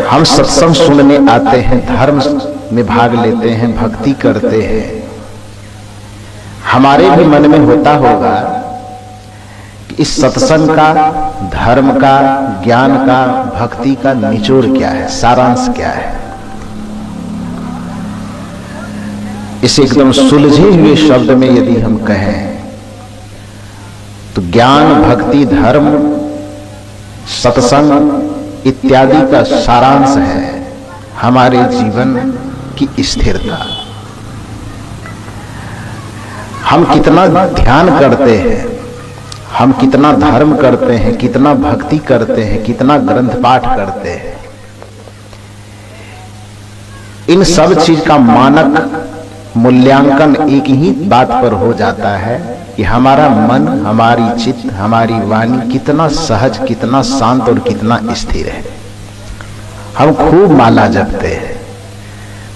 हम सत्संग सुनने आते हैं, धर्म में भाग लेते हैं, भक्ति करते हैं। हमारे भी मन में होता होगा कि इस सत्संग का, धर्म का, ज्ञान का, भक्ति का निचोड़ क्या है, सारांश क्या है। इस एकदम सुलझे हुए शब्द में यदि हम कहें तो ज्ञान, भक्ति, धर्म, सत्संग इत्यादि का सारांश है हमारे जीवन की स्थिरता। हम कितना ध्यान करते हैं, हम कितना धर्म करते हैं, कितना भक्ति करते हैं, कितना ग्रंथ पाठ करते हैं, इन सब चीज का मानक मूल्यांकन एक ही बात पर हो जाता है कि हमारा मन, हमारी चित्त, हमारी वाणी कितना सहज, कितना शांत और कितना स्थिर है। हम खूब माला जपते हैं,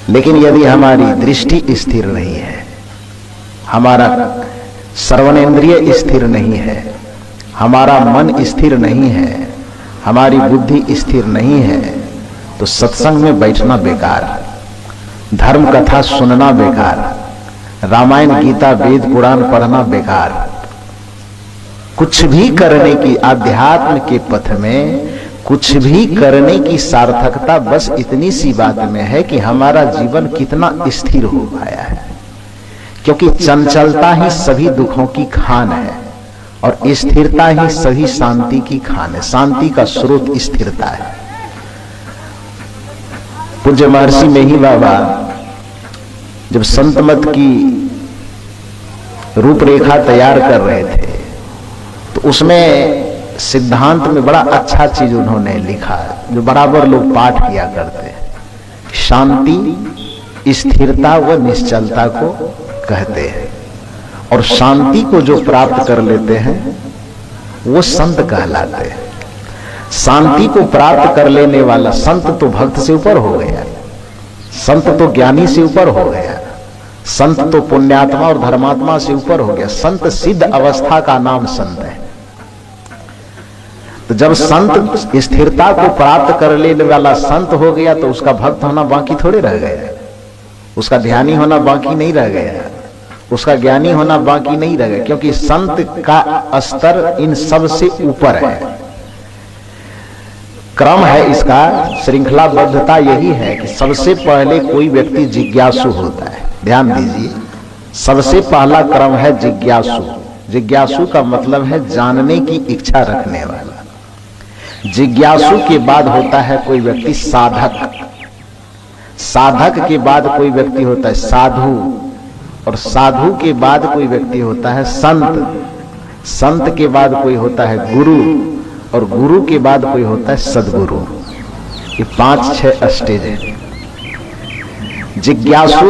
लेकिन यदि हमारी दृष्टि स्थिर नहीं है, हमारा श्रवणेंद्रिय स्थिर नहीं है, हमारा मन स्थिर नहीं है, हमारी बुद्धि स्थिर नहीं है, तो सत्संग में बैठना बेकार, धर्म कथा सुनना बेकार, रामायण, गीता, वेद, पुराण पढ़ना बेकार। कुछ भी करने की, आध्यात्म के पथ में कुछ भी करने की सार्थकता बस इतनी सी बात में है कि हमारा जीवन कितना स्थिर हो पाया है। क्योंकि चंचलता ही सभी दुखों की खान है और स्थिरता ही सभी शांति की खान है। शांति का स्रोत स्थिरता है। पूज्य महर्षि मेही बाबा जब संत मत की रूपरेखा तैयार कर रहे थे तो उसमें सिद्धांत में बड़ा अच्छा चीज उन्होंने लिखा, जो बराबर लोग पाठ किया करते हैं। शांति स्थिरता व निश्चलता को कहते हैं, और शांति को जो प्राप्त कर लेते हैं वो संत कहलाते हैं। शांति को प्राप्त कर लेने वाला संत तो भक्त से ऊपर हो गया, संत तो ज्ञानी से ऊपर हो गया, संत तो पुण्यात्मा और धर्मात्मा से ऊपर हो गया। संत सिद्ध अवस्था का नाम संत है। तो जब संत स्थिरता को प्राप्त कर लेने वाला संत हो गया तो उसका भक्त होना बाकी थोड़े रह गया, उसका ध्यानी होना बाकी नहीं रह गया, उसका ज्ञानी होना बाकी नहीं रह गया, क्योंकि संत का स्तर इन सब से ऊपर है। क्रम है इसका, श्रृंखलाबद्धता यही है कि सबसे पहले कोई व्यक्ति जिज्ञासु होता है। ध्यान दीजिए, सबसे पहला क्रम है जिज्ञासु। जिज्ञासु का मतलब है जानने की इच्छा रखने वाला। जिज्ञासु के बाद होता है कोई व्यक्ति साधक, साधक के बाद कोई व्यक्ति होता है साधु, और साधु के बाद कोई व्यक्ति होता है संत, संत के बाद कोई होता है गुरु, और गुरु के बाद कोई होता है सद्गुरु। ये 5-6 स्टेज है। जिज्ञासु,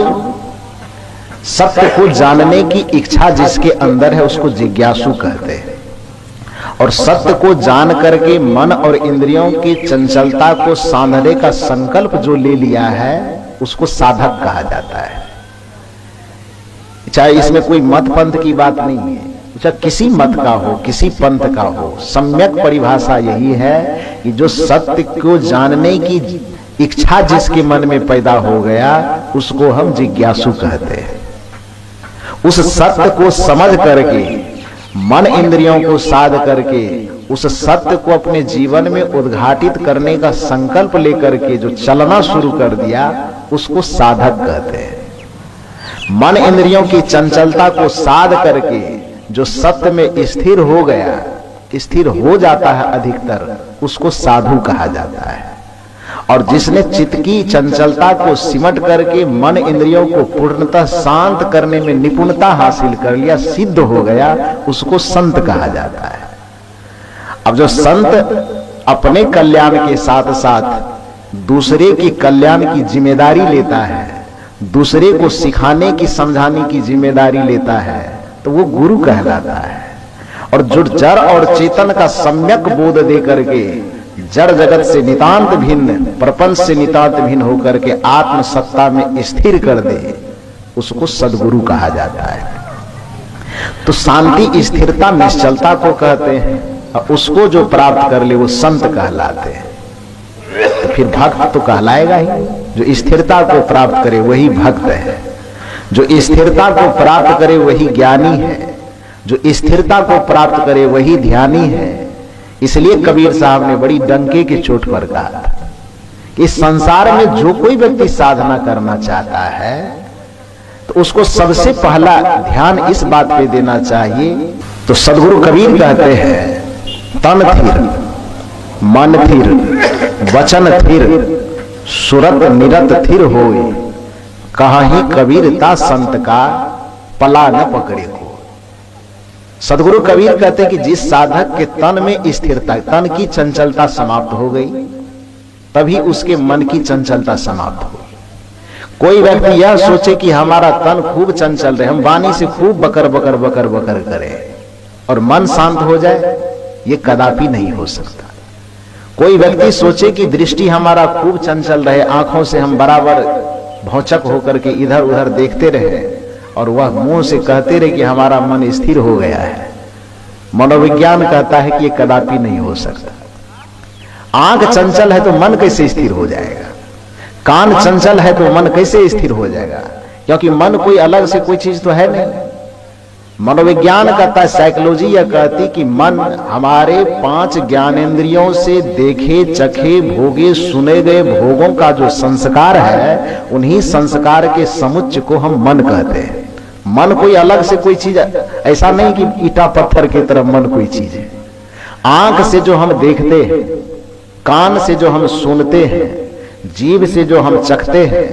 सत्य को जानने की इच्छा जिसके अंदर है उसको जिज्ञासु कहते हैं, और सत्य को जान करके मन और इंद्रियों की चंचलता को साधने का संकल्प जो ले लिया है उसको साधक कहा जाता है। चाहे इसमें कोई मत पंथ की बात नहीं है, चाहे किसी मत का हो, किसी पंथ का हो, सम्यक परिभाषा यही है कि जो सत्य को जानने की इच्छा जिसके मन में पैदा हो गया उसको हम जिज्ञासु कहते हैं। उस सत्य को समझ करके, मन इंद्रियों को साध करके उस सत्य को अपने जीवन में उद्घाटित करने का संकल्प लेकर के जो चलना शुरू कर दिया उसको साधक कहते हैं। मन इंद्रियों की चंचलता को साध करके जो सत्य में स्थिर हो गया, स्थिर हो जाता है अधिकतर, उसको साधु कहा जाता है। और जिसने चित्त की चंचलता को सिमट करके मन इंद्रियों को पूर्णतः शांत करने में निपुणता हासिल कर लिया, सिद्ध हो गया, उसको संत कहा जाता है। अब जो संत अपने कल्याण के साथ साथ दूसरे की कल्याण की जिम्मेदारी लेता है, दूसरे को सिखाने की, समझाने की जिम्मेदारी लेता है, तो वो गुरु कहलाता है। और जो जड़ और चेतन का सम्यक बोध दे करके जड़ जगत से नितांत भिन्न, प्रपंच से नितांत भिन्न होकर के आत्म सत्ता में स्थिर कर दे, उसको सद्गुरु कहा जाता है। तो शांति, स्थिरता, निश्चलता को कहते हैं, और उसको जो प्राप्त कर ले वो संत कहलाते हैं। तो फिर भक्त तो कहलाएगा ही। जो स्थिरता को प्राप्त करे वही भक्त है, जो स्थिरता को प्राप्त करे वही ज्ञानी है, जो स्थिरता को प्राप्त करे वही ध्यानी है। इसलिए कबीर साहब ने बड़ी डंके की चोट पर कहा था कि इस संसार में जो कोई व्यक्ति साधना करना चाहता है तो उसको सबसे पहला ध्यान इस बात पे देना चाहिए। तो सदगुरु कबीर कहते हैं, तन थिर, मन थिर, वचन थिर, सुरत निरत थिर होए, कहाही कबीरता संत का पला न पकड़े को। सदगुरु कबीर कहते हैं कि जिस साधक के तन में स्थिरता, तन की चंचलता समाप्त हो गई, तभी उसके मन की चंचलता समाप्त हो। कोई व्यक्ति यह सोचे कि हमारा तन खूब चंचल रहे, हम वाणी से खूब बकर बकर बकर बकर करें और मन शांत हो जाए, ये कदापि नहीं हो सकता। कोई व्यक्ति सोचे कि दृष्टि हमारा खूब चंचल रहे, आंखों से हम बराबर भौचक होकर के इधर उधर देखते रहे और वह मुंह से कहते रहे कि हमारा मन स्थिर हो गया है, मनोविज्ञान कहता है कि ये कदापि नहीं हो सकता। आंख चंचल है तो मन कैसे स्थिर हो जाएगा, कान चंचल है तो मन कैसे स्थिर हो जाएगा, क्योंकि मन कोई अलग से कोई चीज तो है नहीं। मनोविज्ञान कहता है, साइकोलॉजी यह कहती कि मन हमारे 5 ज्ञानेंद्रियों से देखे चखे भोगे सुने गए भोगों का जो संस्कार है, उन्हीं संस्कार के समुच्चय को हम मन कहते हैं। मन कोई अलग से कोई चीज, ऐसा नहीं कि ईटा पत्थर की तरह मन कोई चीज है। आंख से जो हम देखते हैं, कान से जो हम सुनते हैं, जीभ से जो हम चखते हैं,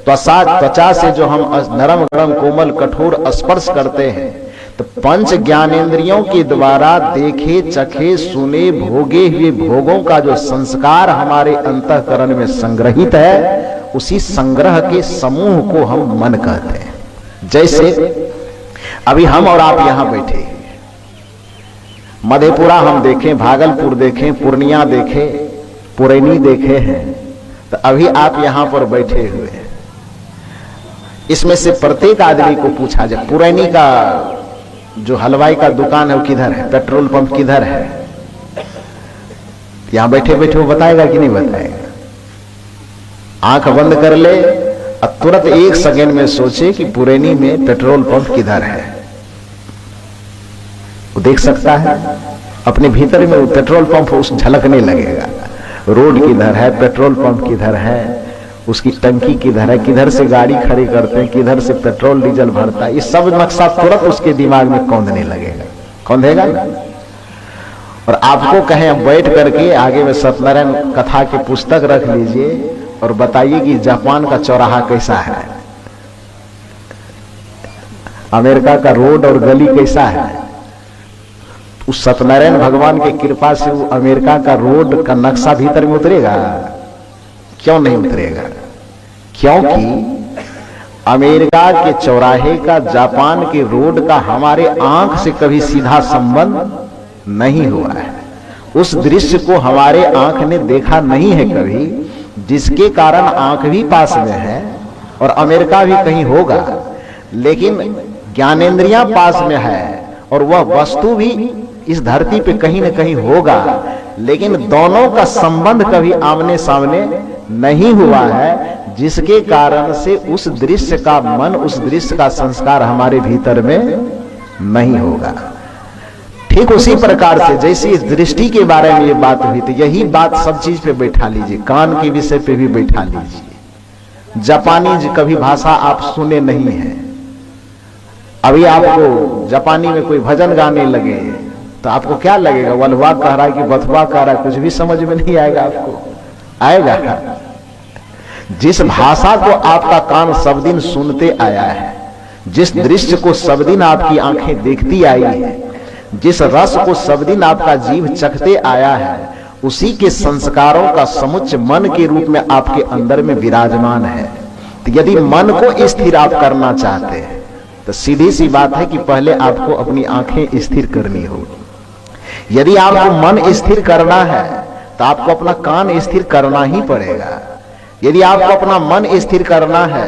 त्वचा से जो हम नरम गरम कोमल कठोर स्पर्श करते हैं, तो 5 ज्ञानेंद्रियों के द्वारा देखे चखे सुने भोगे हुए भोगों का जो संस्कार हमारे अंतःकरण में संग्रहित है, उसी संग्रह के समूह को हम मन कहते हैं। जैसे अभी हम और आप यहां बैठे, मधेपुरा हम देखें, भागलपुर देखें, पूर्णिया देखें, पुरैनी देखे हैं, तो अभी आप यहां पर बैठे हुए हैं। इसमें से प्रत्येक आदमी को पूछा जाए, पुरैनी का जो हलवाई का दुकान है वो किधर है, पेट्रोल पंप किधर है, यहां बैठे बैठे वो बताएगा कि नहीं बताएगा? आंख बंद कर ले और तुरंत 1 सेकंड में सोचे कि पुरैनी में पेट्रोल पंप किधर है, वो देख सकता है अपने भीतर में। वो पेट्रोल पंप उस झलकने लगेगा, रोड किधर है, पेट्रोल पंप किधर है, उसकी टंकी किधर है, किधर से गाड़ी खड़ी करते हैं, किधर से पेट्रोल डीजल भरता है, ये सब नक्शा तुरंत उसके दिमाग में कौंधने लगेगा, कौंधेगा ना। और आपको कहें बैठ करके आगे में सत्यनारायण कथा की पुस्तक रख लीजिए और बताइए कि जापान का चौराहा कैसा है, अमेरिका का रोड और गली कैसा है, उस सत्यनारायण भगवान की कृपा से वो अमेरिका का रोड का नक्शा भीतर में उतरेगा? क्यों नहीं उतरेगा? क्योंकि अमेरिका के चौराहे का जापान के रोड का हमारे आंख से कभी सीधा संबंध नहीं हुआ है। उस दृश्य को हमारे आंख ने देखा नहीं है कभी, जिसके कारण आंख भी पास में है और अमेरिका भी कहीं होगा, लेकिन ज्ञानेंद्रियां पास में है और वह वस्तु भी इस धरती पे कहीं न कहीं होगा, लेकिन दोनों का संबंध कभी आमने सामने नहीं हुआ है, जिसके कारण से उस दृश्य का मन, उस दृश्य का संस्कार हमारे भीतर में नहीं होगा। ठीक उसी प्रकार से जैसे इस दृष्टि के बारे में ये बात हुई थी, यही बात सब चीज पे बैठा लीजिए, कान के विषय पे भी बैठा लीजिए। जापानी कभी भाषा आप सुने नहीं है, अभी आपको जापानी में कोई भजन गाने लगे तो आपको क्या लगेगा? वलवा कह रहा है कि बथवा कह रहा है, कुछ भी समझ में नहीं आएगा। आपको आएगा? जिस भाषा को आपका कान सब दिन सुनते आया है, जिस दृश्य को सब दिन आपकी आंखें देखती आई है, जिस रस को सब दिन आपका जीभ चखते आया है, उसी के संस्कारों का समुच्चय मन के रूप में आपके अंदर में विराजमान है। तो यदि मन को स्थिर आप करना चाहते हैं तो सीधी सी बात है कि पहले आपको अपनी आंखें स्थिर करनी होगी। यदि आपको मन स्थिर करना है तो आपको अपना कान स्थिर करना ही पड़ेगा। यदि आपको अपना मन स्थिर करना है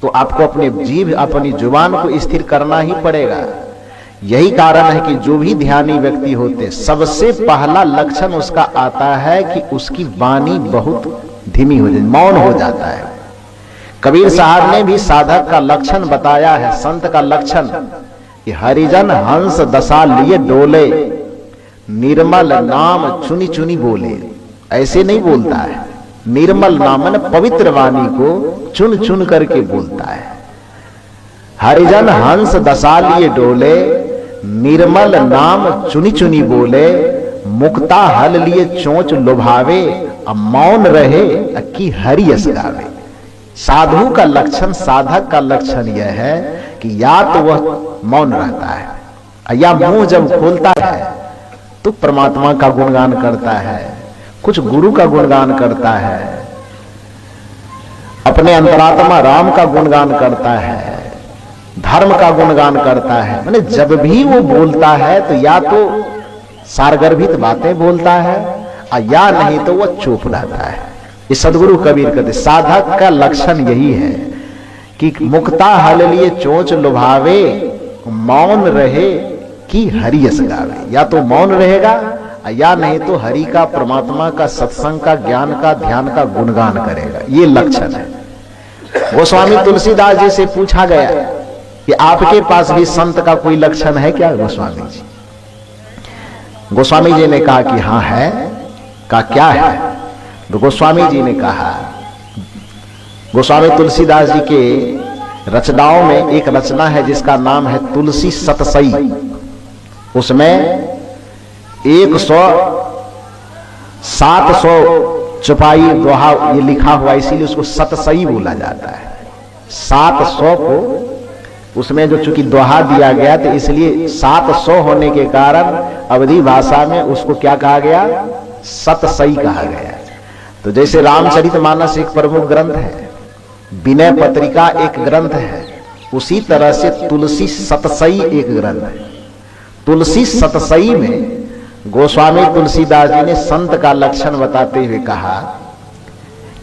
तो आपको अपने जीभ, अपनी जुबान को स्थिर करना ही पड़ेगा। यही कारण है कि जो भी ध्यानी व्यक्ति होते, सबसे पहला लक्षण उसका आता है कि उसकी वाणी बहुत धीमी हो जाए, मौन हो जाता है। कबीर साहब ने भी साधक का लक्षण बताया है, संत का लक्षण, कि हरिजन हंस दशा लिए डोले, निर्मल नाम चुनी चुनी बोले। ऐसे नहीं बोलता है, निर्मल नाम माने पवित्र वाणी को चुन चुन करके बोलता है। हरिजन हंस दशा लिए डोले, निर्मल नाम चुनी चुनी बोले, मुक्ता हल लिए चोंच लुभावे, अब मौन रहे कि हरि यश गावे। साधु का लक्षण, साधक का लक्षण यह है कि या तो वह मौन रहता है या मुंह जब खोलता है तो परमात्मा का गुणगान करता है, कुछ गुरु का गुणगान करता है, अपने अंतरात्मा राम का गुणगान करता है, धर्म का गुणगान करता है। माने जब भी वो बोलता है तो या तो सारगर्भित बातें बोलता है या नहीं तो वह चुप रहता है। ये सदगुरु कबीर कहते साधक का लक्षण यही है कि मुक्ता हल लिए चोंच लुभावे, मौन रहे कि हरि यश गावे। या तो मौन रहेगा या नहीं तो हरि का, परमात्मा का, सत्संग का, ज्ञान का, ध्यान का गुणगान करेगा। ये लक्षण है। गोस्वामी तुलसीदास जी से पूछा गया कि आपके पास भी संत का कोई लक्षण है क्या गोस्वामी जी? गोस्वामी जी ने कहा कि हाँ है। का क्या है? तो गोस्वामी जी ने कहा, गोस्वामी तुलसीदास जी के रचनाओं में एक रचना है जिसका नाम है तुलसी सतसई। उसमें 700 चौपाई दोहा ये लिखा हुआ, इसीलिए उसको सतसई बोला जाता है। 700 को उसमें जो चूंकि दोहा दिया गया तो इसलिए 700 होने के कारण अवधी भाषा में उसको क्या कहा गया? सतसई कहा गया। तो जैसे रामचरितमानस एक प्रमुख ग्रंथ है, विनय पत्रिका एक ग्रंथ है, उसी तरह से तुलसी सतसई एक ग्रंथ है। तुलसी सतसई में गोस्वामी तुलसीदास जी ने संत का लक्षण बताते हुए कहा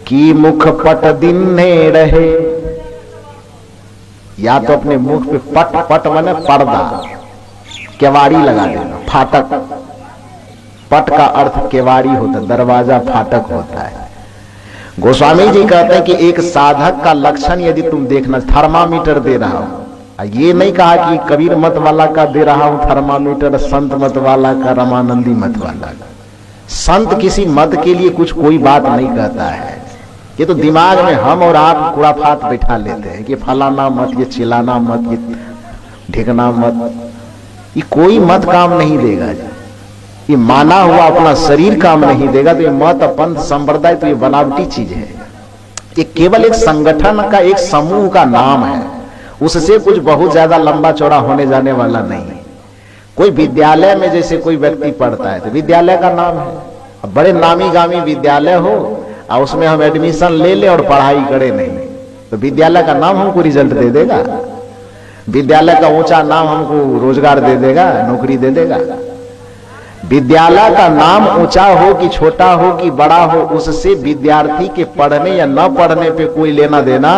कि मुख पट दिन्ने रहे, या तो अपने मुख पे पट, पट माने पर्दा, केवाड़ी लगा देना, फाटक। पट का अर्थ केवाड़ी होता है, दरवाजा, फाटक होता है। गोस्वामी जी कहते हैं कि एक साधक का लक्षण यदि तुम देखना, थर्मामीटर दे रहा हूं, ये नहीं कहा कि कबीर मत वाला का दे रहा हूं थर्मामीटर, संत मत वाला का, रामानंदी मत वाला का। संत किसी मत के लिए कुछ कोई बात नहीं कहता है, ये तो दिमाग में हम और आप कुड़ाफात बैठा लेते हैं कि फलाना मत, ये चिलाना मत, ये ढिकना मत। ये कोई मत काम नहीं देगा जी। ये माना हुआ अपना शरीर काम नहीं देगा। तो ये मत, पंथ, संप्रदाय तो ये बनावटी चीज है। ये केवल एक संगठन का, एक समूह का नाम है, उससे कुछ बहुत ज्यादा लंबा चौड़ा होने जाने वाला नहीं है। कोई विद्यालय में जैसे कोई व्यक्ति पढ़ता है तो विद्यालय का नाम है, अब बड़े नामी गामी विद्यालय हो और उसमें हम एडमिशन ले ले और पढ़ाई करें नहीं, तो विद्यालय का नाम हमको रिजल्ट दे देगा? विद्यालय का ऊंचा नाम हमको रोजगार दे देगा, नौकरी दे देगा? विद्यालय का नाम ऊंचा हो कि छोटा हो कि बड़ा हो, उससे विद्यार्थी के पढ़ने या न पढ़ने पे कोई लेना देना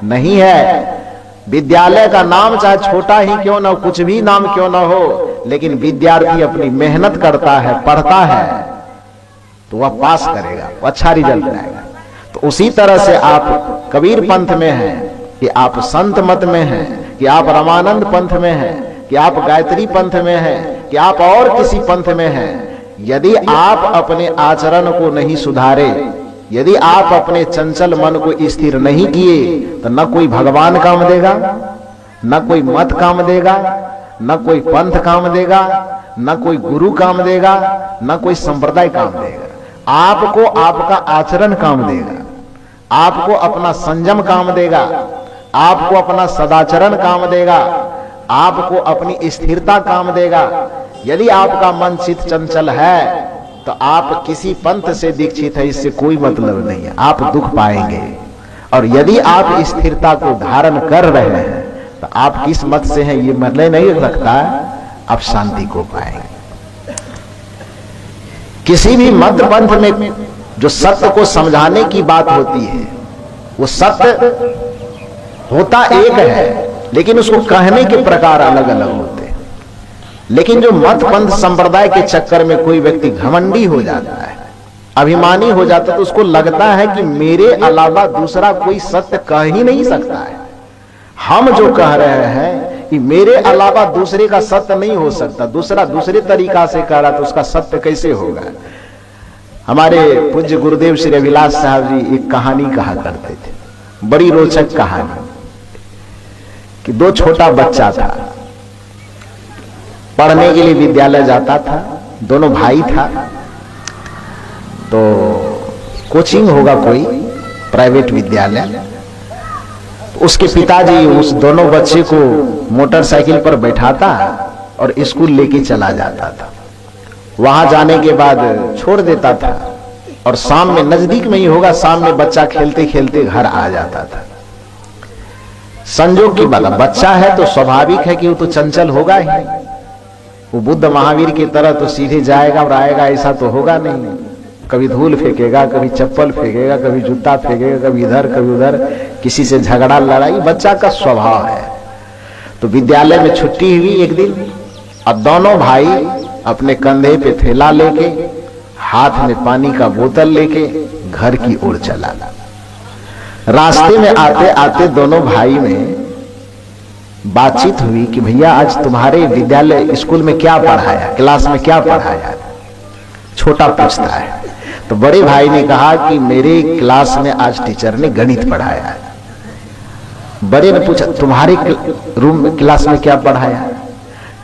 नहीं है। विद्यालय का नाम चाहे छोटा ही क्यों ना हो, कुछ भी नाम क्यों ना हो, लेकिन विद्यार्थी अपनी मेहनत करता है, पढ़ता है, तो वह पास करेगा, वह अच्छा रिजल्ट लाएगा। तो उसी तरह से आप कबीर पंथ में हैं, कि आप संत मत में हैं, कि आप रामानंद पंथ में हैं, कि आप गायत्री पंथ में हैं, कि आप और किसी पंथ में हैं, यदि आप अपने आचरण को नहीं सुधारे, यदि आप अपने चंचल मन को स्थिर नहीं किए, तो न कोई भगवान काम देगा, न कोई मत काम देगा, न कोई पंथ काम देगा, न कोई गुरु काम देगा, न कोई संप्रदाय काम देगा। आपको आपका आचरण काम देगा, आपको अपना संयम काम देगा, आपको अपना सदाचरण काम देगा, आपको अपनी स्थिरता काम देगा। यदि आपका मन चित चंचल है तो आप किसी पंथ से दीक्षित है, इससे कोई मतलब नहीं है, आप दुख पाएंगे। और यदि आप स्थिरता को धारण कर रहे हैं तो आप किस मत से हैं ये मतलब नहीं रखता, आप शांति को पाएंगे। किसी भी मत पंथ में जो सत्य को समझाने की बात होती है, वो सत्य होता एक है, लेकिन उसको कहने के प्रकार अलग अलग होते हैं। लेकिन जो मत पंथ संप्रदाय के चक्कर में कोई व्यक्ति घमंडी हो जाता है, अभिमानी हो जाता है, तो उसको लगता है कि मेरे अलावा दूसरा कोई सत्य कह ही नहीं सकता है। हम जो कह रहे हैं कि मेरे अलावा दूसरे का सत्य नहीं हो सकता, दूसरा दूसरे तरीका से कह रहा तो उसका सत्य कैसे होगा। हमारे पूज्य गुरुदेव श्री अभिलाष साहब जी एक कहानी कहा करते थे, बड़ी रोचक कहानी, कि दो छोटा बच्चा था, पढ़ने के लिए विद्यालय जाता था, दोनों भाई था, तो कोचिंग होगा कोई प्राइवेट विद्यालय। उसके पिताजी उस दोनों बच्चे को मोटरसाइकिल पर बैठाता और स्कूल लेके चला जाता था। वहां जाने के बाद छोड़ देता था और शाम में, नजदीक में ही होगा, शाम में बच्चा खेलते खेलते घर आ जाता था। संजोग की बात, बच्चा है तो स्वाभाविक है कि वो तो चंचल होगा ही, वो बुद्ध महावीर की तरह तो सीधे जाएगा और आएगा ऐसा तो होगा नहीं। कभी धूल फेंकेगा, कभी चप्पल फेंकेगा, कभी जूता फेंकेगा, कभी इधर कभी उधर, किसी से झगड़ा लड़ाई बच्चा का स्वभाव है। तो विद्यालय में छुट्टी हुई एक दिन, अब दोनों भाई अपने कंधे पे थैला लेके, हाथ में पानी का बोतल लेके घर की ओर चला। रास्ते में आते आते दोनों भाई में बातचीत हुई कि भैया आज तुम्हारे विद्यालय स्कूल में क्या पढ़ाया, क्लास में क्या पढ़ाया। छोटा पूछता है, तो बड़े भाई ने कहा कि मेरे क्लास में आज टीचर ने गणित पढ़ाया है। बड़े ने पूछा तुम्हारे रूम में क्लास में क्या पढ़ाया।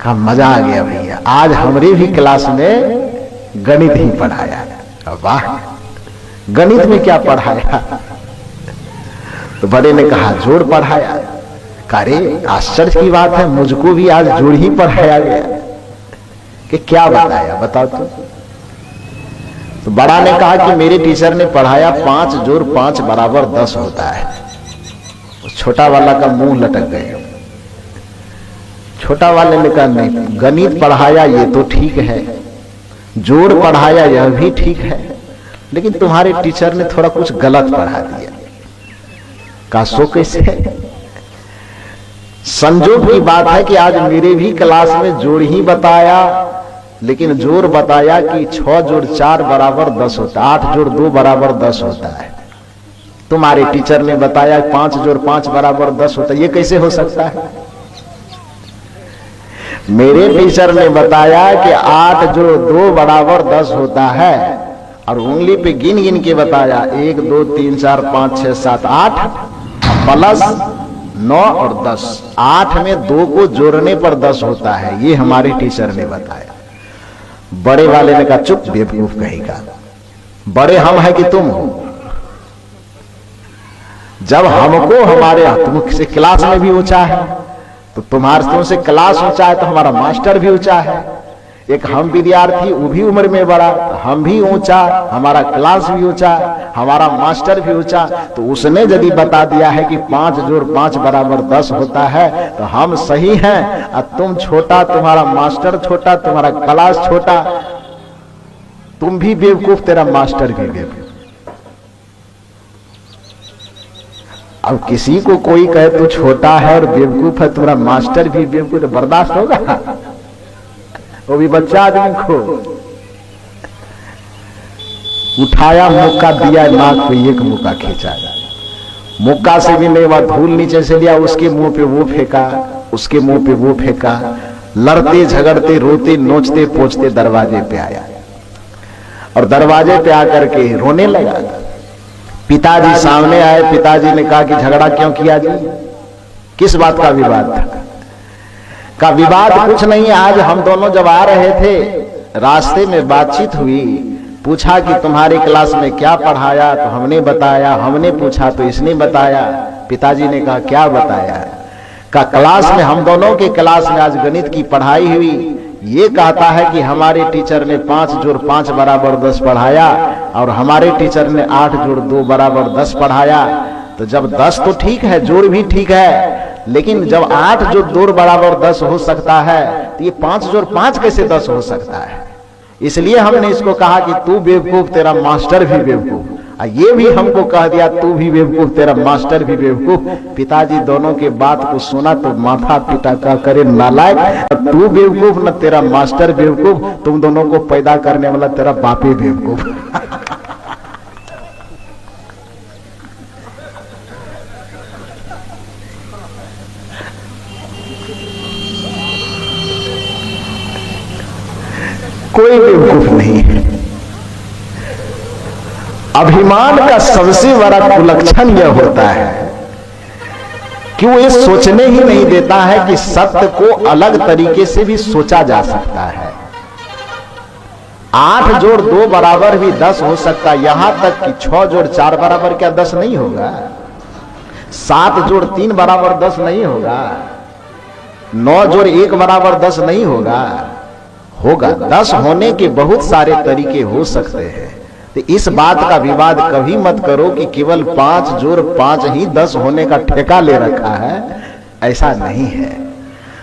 कहा मजा आ गया भैया, आज हमारे भी क्लास में गणित ही पढ़ाया। वाह, गणित में क्या पढ़ाया। तो बड़े ने कहा जोड़ पढ़ाया। अरे आश्चर्य की बात है, मुझको भी आज जोड़ ही पढ़ाया गया। कि क्या बताया, बताओ तो बड़ा ने कहा कि मेरे टीचर ने पढ़ाया 5 जोड़ 5 बराबर 10 होता है। छोटा वाला का मुंह लटक गया। छोटा वाले ने कहा नहीं, गणित पढ़ाया ये तो ठीक है, जोड़ पढ़ाया यह भी ठीक है, लेकिन तुम्हारे टीचर ने थोड़ा कुछ गलत पढ़ा दिया। का सो कैसे है? संजोग की बात है कि आज मेरे भी क्लास में जोड़ ही बताया, लेकिन जोड़ बताया कि 6 जोड़ 4 बराबर 10 होता है, 8 जोड़ 2 बराबर 10 होता है। तुम्हारे टीचर ने बताया 5 जोड़ 5 बराबर 10 होता है। ये कैसे हो सकता है? मेरे टीचर ने बताया कि 8 जोड़ 2 बराबर 10 होता है, और उंगली पे गिन गिन के बताया 1 2 3 4 5 6 7 8 प्लस 9 और 10। 8 में 2 को जोड़ने पर 10 होता है, ये हमारे टीचर ने बताया। बड़े वाले ने कहा चुप बेवकूफ कहेगा, बड़े हम है कि तुम हो। जब हमको हमारे तुमसे क्लास में भी ऊंचा है, तो तुम्हारे तुमसे क्लास ऊंचा है तो हमारा मास्टर भी ऊंचा है। एक हम विद्यार्थी, वो भी उम्र में बड़ा, हम भी ऊंचा, हमारा क्लास भी ऊंचा, हमारा मास्टर भी ऊंचा। तो उसने यदि बता दिया है कि 5 जोड़ 5 बराबर 10 होता है, तो हम सही हैं, और तुम छोटा, तुम्हारा मास्टर छोटा, तुम्हारा क्लास छोटा, तुम भी बेवकूफ, तेरा मास्टर भी बेवकूफ। अब किसी को कोई कहे तू छोटा है और बेवकूफ है, तुम्हारा मास्टर भी बेवकूफ, तो बर्दाश्त होगा? वो भी बच्चा आदमी को उठाया, मुक्का दिया, नाक पे एक मुक्का खींचा, मुक्का से भी नहीं हुआ, धूल नीचे से लिया, उसके मुंह पे वो फेंका, उसके मुंह पे वो फेंका, लड़ते झगड़ते रोते नोचते पोंछते दरवाजे पे आया, और दरवाजे पे आकर के रोने लगा। पिताजी सामने आए। पिताजी ने कहा कि झगड़ा क्यों किया जी, किस बात का विवाद था? का विवाद कुछ नहीं, आज हम दोनों जब आ रहे थे, रास्ते में बातचीत हुई, पूछा कि तुम्हारे क्लास में क्या पढ़ाया, तो हमने बताया, हमने पूछा तो इसने बताया। पिताजी ने कहा क्या बताया? का क्लास में, हम दोनों के क्लास में आज गणित की पढ़ाई हुई, ये कहता है कि हमारे टीचर ने 5 जोड़ 5 बराबर 10 पढ़ाया, और हमारे टीचर ने 8 जोड़ 2 बराबर 10 पढ़ाया। तो जब 10 तो ठीक है, जोड़ भी ठीक है, लेकिन जब 8 जोड़ 2 बराबर 10 हो सकता है, तो ये 5 जोड़ 5 कैसे 10 हो सकता है? इसलिए हमने इसको कहा कि तू बेवकूफ, तेरा मास्टर भी बेवकूफ, ये भी हमको कह दिया तू भी बेवकूफ, तेरा मास्टर भी बेवकूफ। पिताजी दोनों के बात को सुना तो माथा पिटा का करे नालायक, तू बेवकूफ न तेरा मास्टर बेवकूफ, तुम दोनों को पैदा करने वाला तेरा बापे बेवकूफ। कोई बेवकूफ नहीं है। अभिमान का सबसे बड़ा कुलक्षण यह होता है कि वो ये सोचने ही नहीं देता है कि सत्य को अलग तरीके से भी सोचा जा सकता है। 8 जोड़ 2 बराबर भी 10 हो सकता है, यहां तक कि 6 जोड़ 4 बराबर क्या 10 नहीं होगा? 7 जोड़ 3 बराबर 10 नहीं होगा? 9 जोड़ 1 बराबर 10 नहीं होगा? होगा। 10 होने के बहुत सारे तरीके हो सकते हैं। तो इस बात का विवाद कभी मत करो कि केवल 5 जोड़ 5 ही 10 होने का ठेका ले रखा है, ऐसा नहीं है।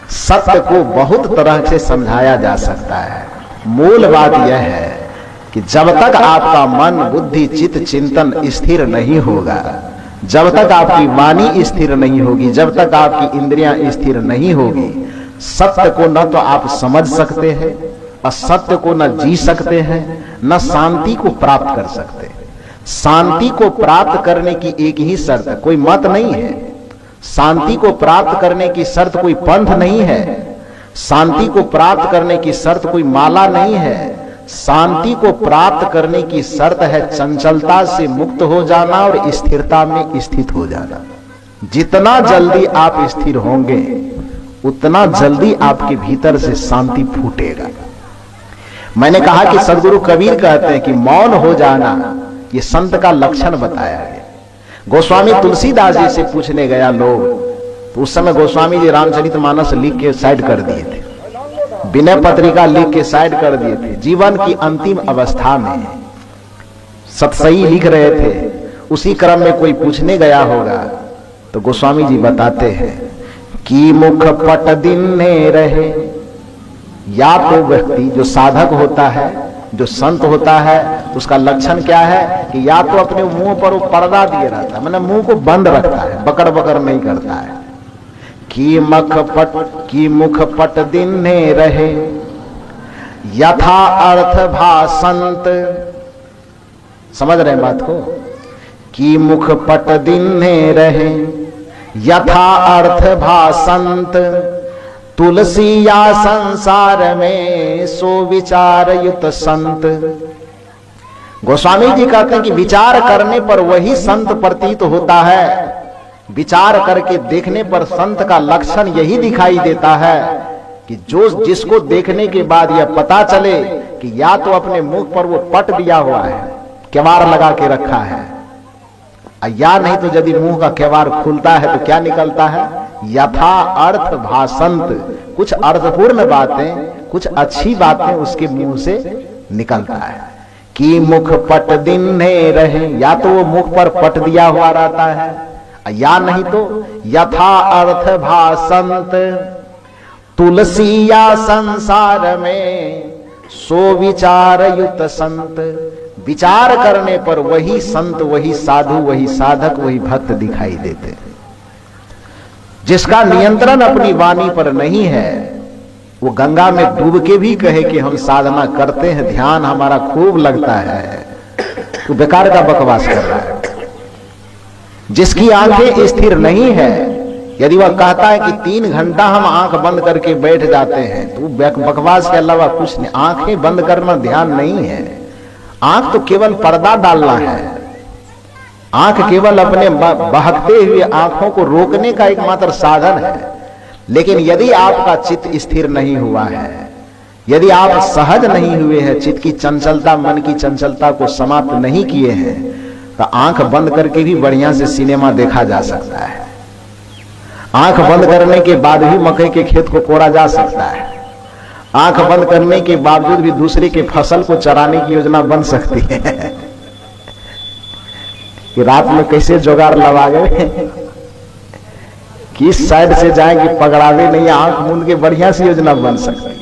सत्य को बहुत तरह से समझाया जा सकता है। मूल बात यह है कि जब तक आपका मन बुद्धि चित्त चिंतन स्थिर नहीं होगा, जब तक आपकी वाणी स्थिर नहीं होगी, जब तक आपकी इंद्रियां स्थिर नहीं होगी, सत्य को न तो आप समझ सकते हैं, असत्य को न जी सकते हैं, न शांति को प्राप्त कर सकते। शांति को प्राप्त करने की एक ही शर्त, कोई मत नहीं है। शांति को प्राप्त करने की शर्त कोई पंथ नहीं है। शांति को प्राप्त करने की शर्त कोई माला नहीं है। शांति को प्राप्त करने की शर्त है चंचलता से मुक्त हो जाना और स्थिरता में स्थित हो जाना। जितना जल्दी आप स्थिर होंगे उतना जल्दी आपके भीतर से शांति फूटेगा। मैंने कहा कि सदगुरु कबीर कहते हैं कि मौन हो जाना ये संत का लक्षण बताया गया। गोस्वामी तुलसीदास जी से पूछने गया लोग, तो उस समय गोस्वामी जी रामचरितमानस लिख के साइड कर दिए थे, विनय पत्रिका लिख के साइड कर दिए थे। जीवन की अंतिम अवस्था में सतसई लिख रहे थे, उसी क्रम में कोई पूछने गया होगा तो गोस्वामी जी बताते हैं कि मुख पट दिन्ने रहे। या तो व्यक्ति जो साधक होता है, जो संत होता है, उसका लक्षण क्या है कि या तो अपने मुंह पर वो पर्दा दिए रहता है, मतलब मुंह को बंद रखता है, बकर बकर नहीं करता है। कि मुख पट दिन्ने रहे यथा अर्थ भासंत। समझ रहे हैं बात को? कि मुख पट दिन्ने रहे यथा अर्थ भासंत, तुलसी या संसार में सो विचार युत संत। गोस्वामी जी कहते हैं कि विचार करने पर वही संत प्रतीत होता है। विचार करके देखने पर संत का लक्षण यही दिखाई देता है कि जो जिसको देखने के बाद यह पता चले कि या तो अपने मुख पर वो पट दिया हुआ है, केवाड़ लगा के रखा है, या नहीं तो यदि मुंह का केवाड़ खुलता है तो क्या निकलता है? यथा अर्थ भासंत। कुछ अर्थपूर्ण बातें, कुछ अच्छी बातें उसके मुंह से निकलता है। कि मुख पट दिन्ने रहे, या तो वो मुख पर पट दिया हुआ रहता है, या नहीं तो यथा अर्थ भासंत, तुलसी या संसार में सो विचार युत संत। विचार करने पर वही संत, वही साधु, वही साधक, वही भक्त दिखाई देते। जिसका नियंत्रण अपनी वाणी पर नहीं है, वो गंगा में डूब के भी कहे कि हम साधना करते हैं, ध्यान हमारा खूब लगता है, तो बेकार का बकवास कर रहा है। जिसकी आंखें स्थिर नहीं है, यदि वह कहता है कि 3 घंटा हम आंख बंद करके बैठ जाते हैं, तो बकवास के अलावा कुछ नहीं। आंखें बंद करना ध्यान नहीं है। आंख तो केवल पर्दा डालना है। आंख केवल अपने बहकते हुए आंखों को रोकने का एकमात्र साधन है। लेकिन यदि आपका चित्त स्थिर नहीं हुआ है, यदि आप सहज नहीं हुए हैं, चित्त की चंचलता, मन की चंचलता को समाप्त नहीं किए हैं, तो आंख बंद करके भी बढ़िया से सिनेमा देखा जा सकता है। आंख बंद करने के बाद भी मकई के खेत को कोड़ा जा सकता है। आंख बंद करने के बावजूद भी दूसरे के फसल को चराने की योजना बन सकती है कि रात में कैसे जुगाड़ लगा गए, किस साइड से जाएंगे पकड़ावे नहीं, आंख मूंद के बढ़िया सी योजना बन सकती है।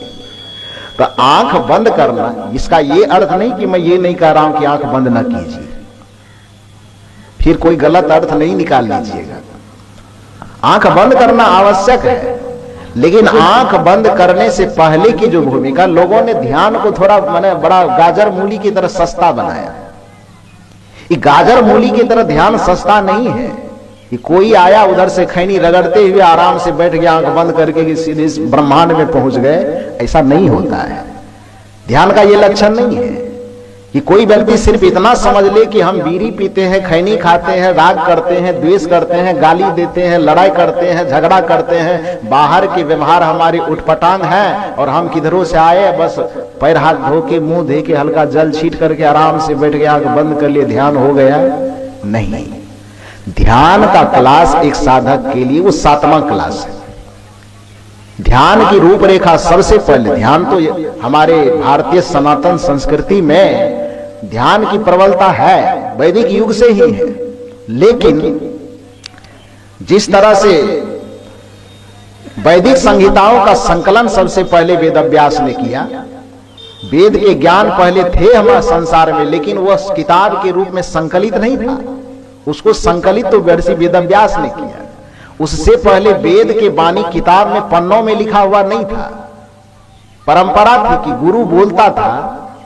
तो आंख बंद करना, इसका ये अर्थ नहीं कि मैं ये नहीं कह रहा हूं कि आंख बंद ना कीजिए। फिर कोई गलत अर्थ नहीं निकाल लीजिएगा। आंख बंद करना आवश्यक है, लेकिन आंख बंद करने से पहले की जो भूमिका, लोगों ने ध्यान को थोड़ा माने बड़ा गाजर मूली की तरह सस्ता बनाया। ये गाजर मूली की तरह ध्यान सस्ता नहीं है कि कोई आया उधर से खैनी रगड़ते हुए आराम से बैठ गया आंख बंद करके सीधे ब्रह्मांड में पहुंच गए, ऐसा नहीं होता है। ध्यान का ये लक्षण नहीं है कि कोई व्यक्ति सिर्फ इतना समझ ले कि हम बीड़ी पीते हैं, खैनी खाते हैं, राग करते हैं, द्वेष करते हैं, गाली देते हैं, लड़ाई करते हैं, झगड़ा करते हैं, बाहर के व्यवहार हमारे उठपटांग हैं और हम किधरों से आए, बस पैर हाथ धो के मुंह धो के हल्का जल छीट करके आराम से बैठ गया, आंख बंद कर लिए, ध्यान हो गया। नहीं, ध्यान का क्लास एक साधक के लिए वो 7वां क्लास है। ध्यान की रूपरेखा सबसे पहले, ध्यान तो हमारे भारतीय सनातन संस्कृति में ध्यान की प्रबलता है, वैदिक युग से ही है। लेकिन जिस तरह से वैदिक संहिताओं का संकलन सबसे पहले वेद अभ्यास ने किया, वेद के ज्ञान पहले थे हमारे संसार में, लेकिन वह किताब के रूप में संकलित नहीं था। उसको संकलित तो वेद अभ्यास ने किया। उससे पहले वेद के वाणी किताब में पन्नों में लिखा हुआ नहीं था। परंपरा थी कि गुरु बोलता था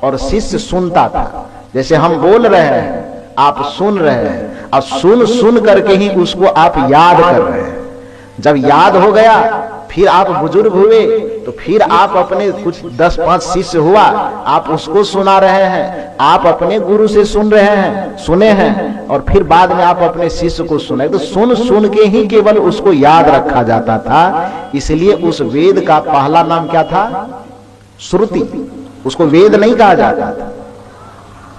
और शिष्य सुनता था। जैसे हम बोल रहे हैं, आप सुन रहे हैं, अब सुन करके ही उसको आप याद कर रहे हैं। जब याद हो गया, फिर आप बुजुर्ग हुए, तो फिर आप अपने कुछ 10-5 शिष्य हुआ, आप उसको सुना रहे हैं, आप अपने गुरु से सुने हैं और फिर बाद में आप अपने शिष्य को सुने। तो सुन के ही केवल उसको याद रखा जाता था। इसलिए उस वेद का पहला नाम क्या था? श्रुति। उसको वेद नहीं कहा जाता था।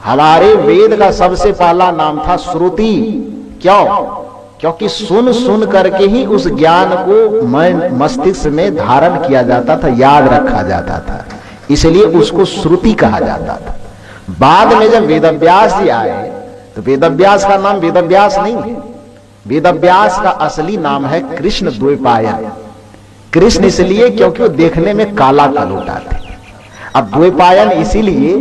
हमारे वेद का सबसे पहला नाम था श्रुति। क्यों? क्योंकि सुन करके ही उस ज्ञान को मस्तिष्क में धारण किया जाता था, याद रखा जाता था, इसलिए उसको श्रुति कहा जाता था। बाद में जब वेदव्यास जी आए तो वेदव्यास का नाम वेदव्यास नहीं है। वेदव्यास का असली नाम है कृष्ण द्वैपायन। कृष्ण इसलिए क्योंकि वो देखने में काला कलूटा थे। अब द्वैपायन इसीलिए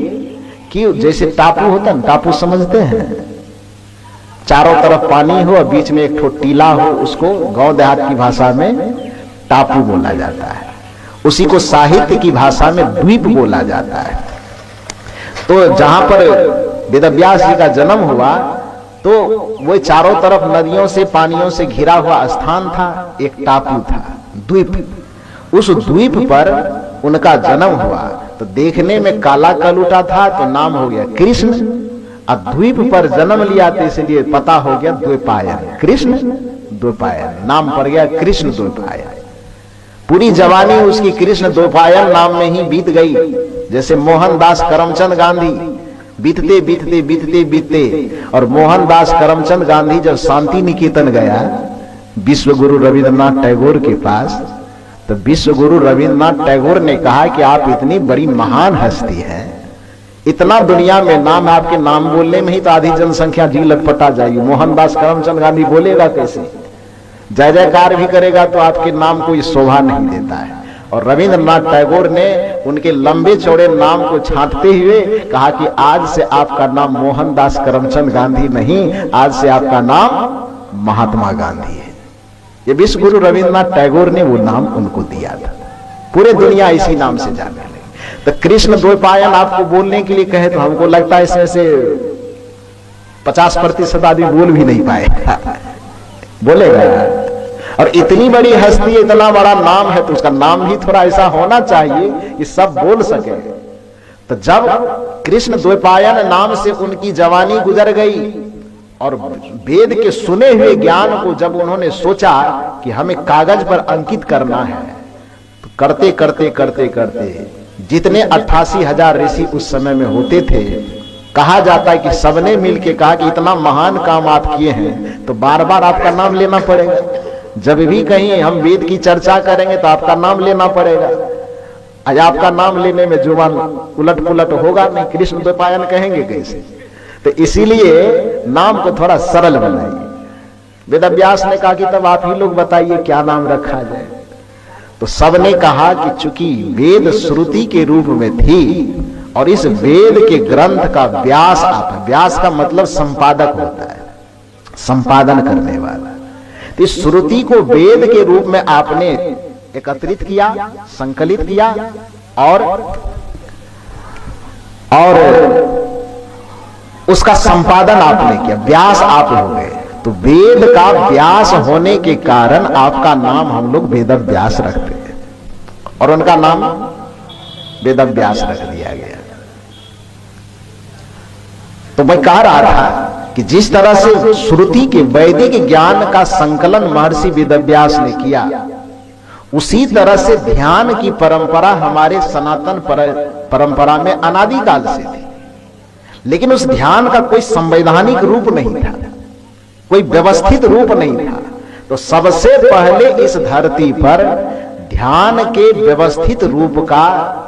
कि जैसे टापू होता है, टापू समझते हैं, चारों तरफ पानी हो और बीच में एक ठो टीला हो, उसको गांव देहात की भाषा में टापू बोला जाता है। उसी को साहित्य की भाषा में द्वीप बोला जाता है। तो जहां पर वेदव्यास जी का जन्म हुआ, तो वो चारों तरफ नदियों से, पानियों से घिरा हुआ स्थान था, एक टापू था, द्वीप। उस द्वीप पर उनका जन्म हुआ। तो देखने में काला कलूटा था, तो नाम हो गया कृष्ण। अब द्वीप पर जन्म लिया तो इसलिए पता हो गया द्वैपायन, कृष्ण द्वैपायन, नाम पड़ गया कृष्ण द्वैपायन। पूरी जवानी उसकी कृष्ण द्वैपायन नाम में ही बीत गई। जैसे मोहनदास करमचंद गांधी बीतते और मोहनदास करमचंद गांधी जब शांति निकेतन गया विश्व गुरु रविंद्रनाथ टैगोर के पास, तो विश्व गुरु रविंद्रनाथ टैगोर ने कहा कि आप इतनी बड़ी महान हस्ती हैं, इतना दुनिया में नाम, आपके नाम बोलने में ही तो आधी जनसंख्या जी लटपटा जाएगी। मोहनदास करमचंद गांधी बोलेगा कैसे? जय जयकार भी करेगा तो आपके नाम को शोभा नहीं देता है। और रविंद्रनाथ टैगोर ने उनके लंबे चौड़े नाम को छांटते हुए कहा कि आज से आपका नाम मोहनदास करमचंद गांधी नहीं, आज से आपका नाम महात्मा गांधी है। ये विश्व गुरु रविंद्रनाथ टैगोर ने वो नाम उनको दिया था। पूरे दुनिया इसी नाम से जाने लगी। तो कृष्ण द्वैपायन आपको बोलने के लिए कहे तो हमको लगता है इसमें से 50% आदमी बोल भी नहीं पाएगा, बोलेगा। और इतनी बड़ी हस्ती, इतना बड़ा नाम है, तो उसका नाम भी थोड़ा ऐसा होना चाहिए कि सब बोल सके। तो जब कृष्ण द्वैपायन नाम से उनकी जवानी गुजर गई और वेद के सुने हुए ज्ञान को जब उन्होंने सोचा कि हमें कागज पर अंकित करना है, तो करते करते जितने 88,000 ऋषि उस समय में होते थे, कहा जाता है कि सबने मिलके कहा कि इतना महान काम आप किए हैं तो बार बार आपका नाम लेना पड़ेगा। जब भी कहीं हम वेद की चर्चा करेंगे तो आपका नाम लेना पड़ेगा। आज आपका नाम लेने में जुबान उलट पुलट होगा नहीं, कृष्ण द्वैपायन कहेंगे कैसे? तो इसीलिए नाम को थोड़ा सरल बनाइए। वेदव्यास ने कहा कि तब आप ही लोग बताइए क्या नाम रखा जाए। तो सबने कहा कि चूंकि वेद श्रुति के रूप में थी और इस वेद के ग्रंथ का व्यास, आप, व्यास का मतलब संपादक होता है, संपादन करने वाला। तो इस श्रुति को वेद के रूप में आपने एकत्रित किया, संकलित किया और उसका संपादन आपने किया, व्यास आप हो गए। तो वेद का व्यास होने के कारण आपका नाम हम लोग वेदव्यास रखते हैं और उनका नाम वेदव्यास रख दिया गया। तो मैं कह रहा था कि जिस तरह से श्रुति के वैदिक ज्ञान का संकलन महर्षि वेदव्यास ने किया, उसी तरह से ध्यान की परंपरा हमारे सनातन परंपरा में अनादिकाल से थी। लेकिन उस ध्यान का कोई संवैधानिक रूप नहीं था, कोई व्यवस्थित रूप नहीं था। तो सबसे पहले इस धरती पर ध्यान के व्यवस्थित रूप का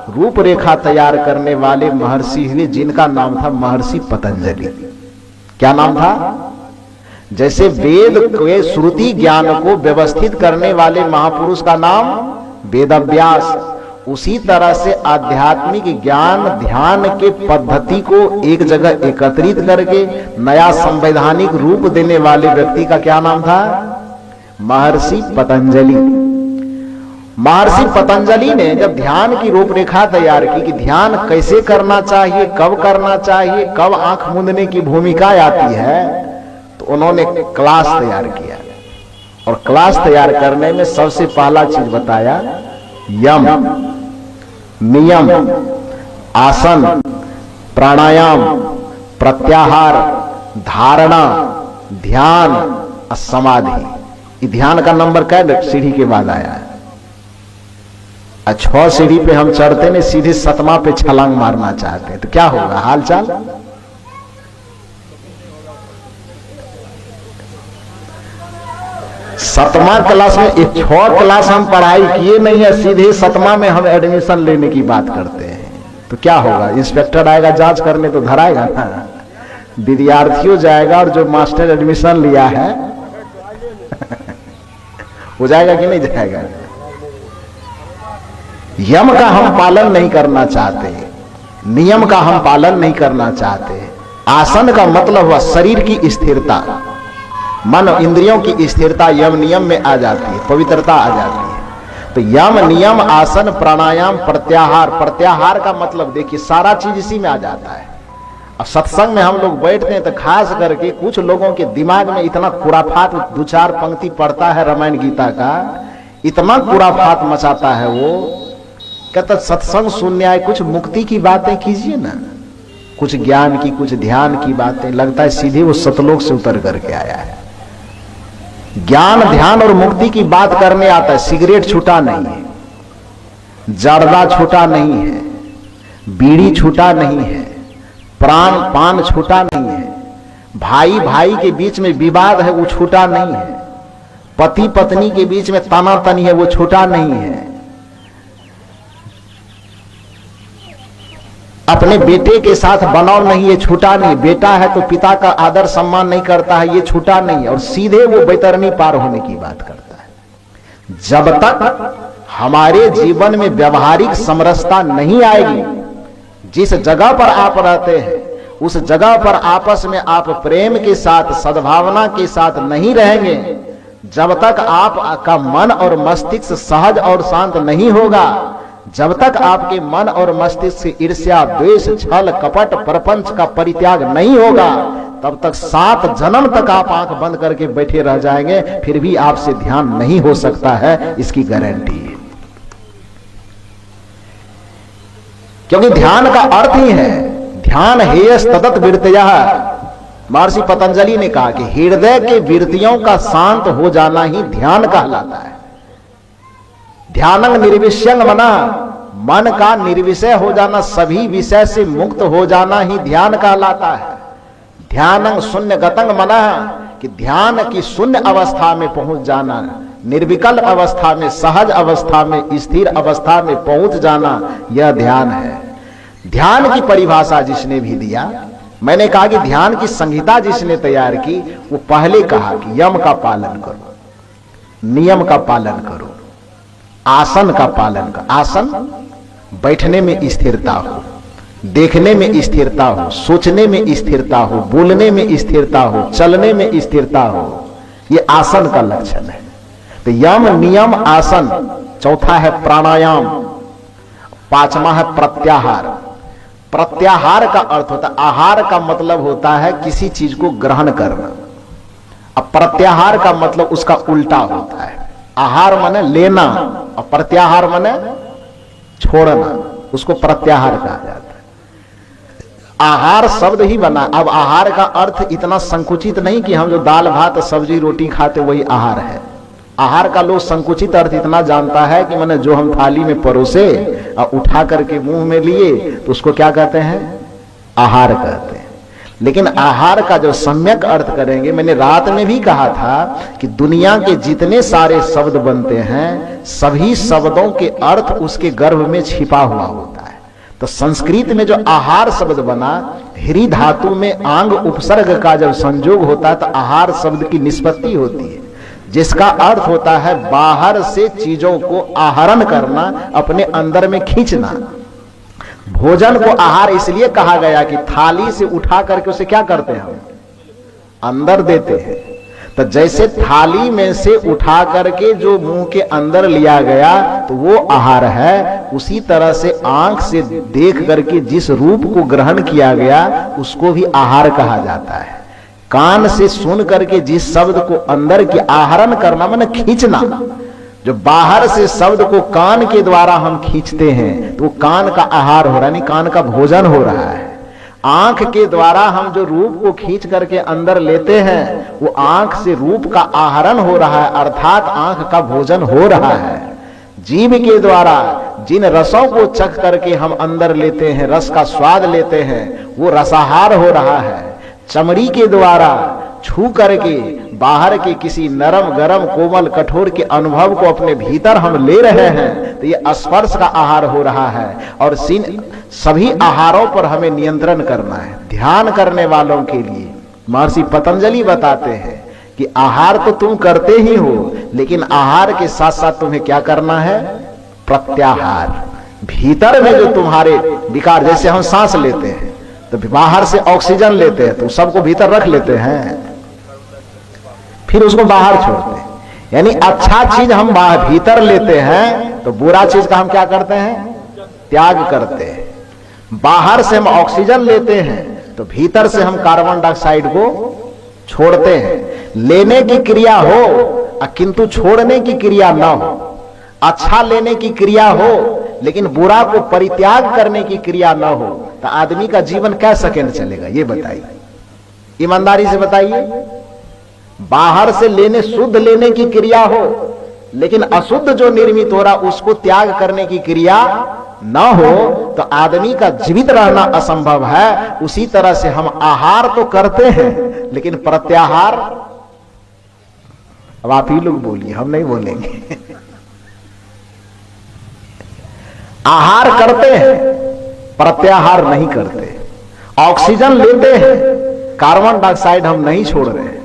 रूपरेखा तैयार करने वाले महर्षि हुए, जिनका नाम था महर्षि पतंजलि। क्या नाम था? जैसे वेद के श्रुति ज्ञान को व्यवस्थित करने वाले महापुरुष का नाम वेदव्यास, उसी तरह से आध्यात्मिक ज्ञान ध्यान के पद्धति को एक जगह एकत्रित करके नया संवैधानिक रूप देने वाले व्यक्ति का क्या नाम था? महर्षि पतंजलि। महर्षि पतंजलि ने जब ध्यान की रूपरेखा तैयार की कि ध्यान कैसे करना चाहिए, कब करना चाहिए, कब आंख मूंदने की भूमिका आती है, तो उन्होंने क्लास तैयार किया। और क्लास तैयार करने में सबसे पहला चीज बताया, यम, नियम, आसन, प्राणायाम, प्रत्याहार, धारणा, ध्यान और समाधि। ध्यान का नंबर क्या सीढ़ी के बाद आया है? 6 सीढ़ी पे हम चढ़ते नहीं, सीधे 7वां पे छलांग मारना चाहते हैं, तो क्या होगा हालचाल? सातवां क्लास में 6 क्लास हम पढ़ाई किए नहीं है, सीधे 7वां में हम एडमिशन लेने की बात करते हैं, तो क्या होगा? इंस्पेक्टर आएगा जांच करने तो धराएगा ना, विद्यार्थियों जाएगा और जो मास्टर एडमिशन लिया है हो जाएगा कि नहीं जाएगा? यम का हम पालन नहीं करना चाहते, नियम का हम पालन नहीं करना चाहते। आसन का मतलब हुआ शरीर की स्थिरता, मन इंद्रियों की स्थिरता यम नियम में आ जाती है, पवित्रता आ जाती है। तो यम नियम आसन प्राणायाम प्रत्याहार, प्रत्याहार का मतलब देखिए सारा चीज इसी में आ जाता है। अब सत्संग में हम लोग बैठते हैं तो खास करके कुछ लोगों के दिमाग में इतना खुराफात 2-4 पंक्ति पढ़ता है रामायण गीता का, इतना खुराफात मचाता है वो, कहता सत्संग सुनने आए, कुछ मुक्ति की बातें कीजिए ना, कुछ ज्ञान की, कुछ ध्यान की बातें। लगता है सीधे वो सतलोक से उतर करके आया है। ज्ञान ध्यान और मुक्ति की बात करने आता है। सिगरेट छूटा नहीं है, जर्दा छूटा नहीं है, बीड़ी छूटा नहीं है, प्राण पान छूटा नहीं है, भाई भाई के बीच में विवाद है वो छूटा नहीं है, पति पत्नी के बीच में तनातनी है वो छूटा नहीं है, अपने बेटे के साथ बनाव नहीं, ये छूटा नहीं, बेटा है तो पिता का आदर सम्मान नहीं करता है, ये छूटा नहीं। और सीधे वो बैतरनी पार होने की बात करता है। जब तक हमारे जीवन में व्यवहारिक समरसता नहीं आएगी, जिस जगह पर आप रहते हैं उस जगह पर आपस में आप प्रेम के साथ सद्भावना के साथ नहीं रहेंगे, जब तक आपका मन और मस्तिष्क सहज और शांत नहीं होगा, जब तक आपके मन और मस्तिष्क से ईर्ष्या द्वेष छल कपट प्रपंच का परित्याग नहीं होगा, तब तक 7 जन्म तक आप आंख बंद करके बैठे रह जाएंगे, फिर भी आपसे ध्यान नहीं हो सकता है, इसकी गारंटी है। क्योंकि ध्यान का अर्थ ही है, ध्यान हेयस तदत वृत्तयः। महर्षि पतंजलि ने कहा कि हृदय के वृत्तियों का शांत हो जाना ही ध्यान कहलाता है। ध्यानं निर्विषयं मनः, मन का निर्विषय हो जाना, सभी विषय से मुक्त हो जाना ही ध्यान कहलाता है। ध्यानं शून्यगतं मनः, कि ध्यान की शून्य अवस्था में पहुंच जाना, निर्विकल अवस्था में, सहज अवस्था में, स्थिर अवस्था में पहुंच जाना, यह ध्यान है। ध्यान की परिभाषा जिसने भी दिया, मैंने कहा कि ध्यान की संहिता जिसने तैयार की, वो पहले कहा कि यम का पालन करो, नियम का पालन करो, आसन का पालन करो। आसन बैठने में स्थिरता हो, देखने में स्थिरता हो, सोचने में स्थिरता हो, बोलने में स्थिरता हो, चलने में स्थिरता हो, ये आसन का लक्षण है। तो यम नियम आसन, चौथा है प्राणायाम, पांचवा है प्रत्याहार। प्रत्याहार का अर्थ होता है, आहार का मतलब होता है किसी चीज को ग्रहण करना। अब प्रत्याहार का मतलब उसका उल्टा होता है। आहार माने लेना और प्रत्याहार माने छोड़ना, उसको प्रत्याहार कहा जाता है। आहार शब्द ही बना। अब आहार का अर्थ इतना संकुचित नहीं कि हम जो दाल भात सब्जी रोटी खाते वही आहार है। आहार का लोग संकुचित अर्थ इतना जानता है कि मैंने जो हम थाली में परोसे और उठा करके मुंह में लिए तो उसको क्या कहते हैं, आहार कहते हैं। लेकिन आहार का जो सम्यक अर्थ करेंगे, मैंने रात में भी कहा था कि दुनिया के जितने सारे शब्द बनते हैं सभी शब्दों के अर्थ उसके गर्भ में छिपा हुआ होता है। तो संस्कृत में जो आहार शब्द बना, ह्री धातु में आंग उपसर्ग का जब संयोग होता है तो आहार शब्द की निष्पत्ति होती है, जिसका अर्थ होता है बाहर से चीजों को आहरण करना, अपने अंदर में खींचना। भोजन को आहार इसलिए कहा गया कि थाली से उठा करके उसे क्या करते हैं, हम अंदर देते हैं। तो जैसे थाली में से उठा करके जो मुंह के अंदर लिया गया तो वो आहार है, उसी तरह से आंख से देख करके जिस रूप को ग्रहण किया गया उसको भी आहार कहा जाता है। कान से सुन करके जिस शब्द को अंदर की आहरण करना माने खींचना, जो बाहर से शब्द को कान के द्वारा हम खींचते हैं तो वो कान का आहार हो रहा है, नहीं कान का भोजन हो रहा है। आंख के द्वारा हम जो रूप को खींच करके अंदर लेते हैं वो आंख से रूप का आहरण हो रहा है, अर्थात आंख का भोजन हो रहा है। जीभ के द्वारा जिन रसों को चख करके हम अंदर लेते हैं, रस का स्वाद लेते हैं, वो रसाहार हो रहा है। चमड़ी के द्वारा छू करके बाहर के किसी नरम गरम कोमल कठोर के अनुभव को अपने भीतर हम ले रहे हैं तो ये स्पर्श का आहार हो रहा है। और सभी आहारों पर हमें नियंत्रण करना है। ध्यान करने वालों के लिए महर्षि पतंजलि बताते हैं कि आहार तो तुम करते ही हो, लेकिन आहार के साथ साथ तुम्हें क्या करना है, प्रत्याहार। भीतर में जो तुम्हारे विकार, जैसे हम सांस लेते हैं तो बाहर से ऑक्सीजन लेते हैं तो सबको भीतर रख लेते हैं, फिर उसको बाहर छोड़ते हैं। यानी अच्छा चीज हम भीतर लेते हैं तो बुरा चीज का हम क्या करते हैं, त्याग करते हैं। बाहर से हम ऑक्सीजन लेते हैं तो भीतर से हम कार्बन डाइऑक्साइड को छोड़ते हैं। लेने की क्रिया हो किंतु छोड़ने की क्रिया ना हो। अच्छा लेने की क्रिया हो लेकिन बुरा को परित्याग करने की क्रिया ना हो तो आदमी का जीवन क्या सेकंड चलेगा, ये बताइए, ईमानदारी से बताइए। बाहर से लेने, शुद्ध लेने की क्रिया हो लेकिन अशुद्ध जो निर्मित हो रहा उसको त्याग करने की क्रिया ना हो तो आदमी का जीवित रहना असंभव है। उसी तरह से हम आहार तो करते हैं लेकिन प्रत्याहार, अब आप ही लोग बोलिए, हम नहीं बोलेंगे। आहार करते हैं, प्रत्याहार नहीं करते। ऑक्सीजन लेते हैं, कार्बन डाइऑक्साइड हम नहीं छोड़ रहे हैं।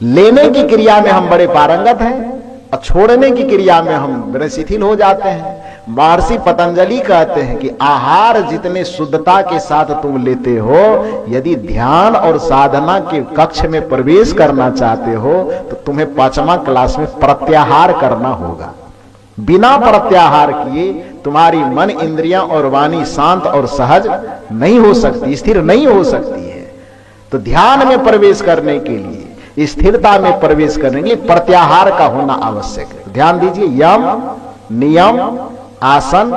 लेने की क्रिया में हम बड़े पारंगत हैं और छोड़ने की क्रिया में हम बड़े शिथिल हो जाते हैं। महर्षि पतंजलि कहते हैं कि आहार जितने शुद्धता के साथ तुम लेते हो, यदि ध्यान और साधना के कक्ष में प्रवेश करना चाहते हो तो तुम्हें 5वां क्लास में प्रत्याहार करना होगा। बिना प्रत्याहार किए तुम्हारी मन, इंद्रियां और वाणी शांत और सहज नहीं हो सकती, स्थिर नहीं हो सकती है। तो ध्यान में प्रवेश करने के लिए, स्थिरता में प्रवेश करने के लिए प्रत्याहार का होना आवश्यक है। ध्यान दीजिए, यम, नियम, आसन,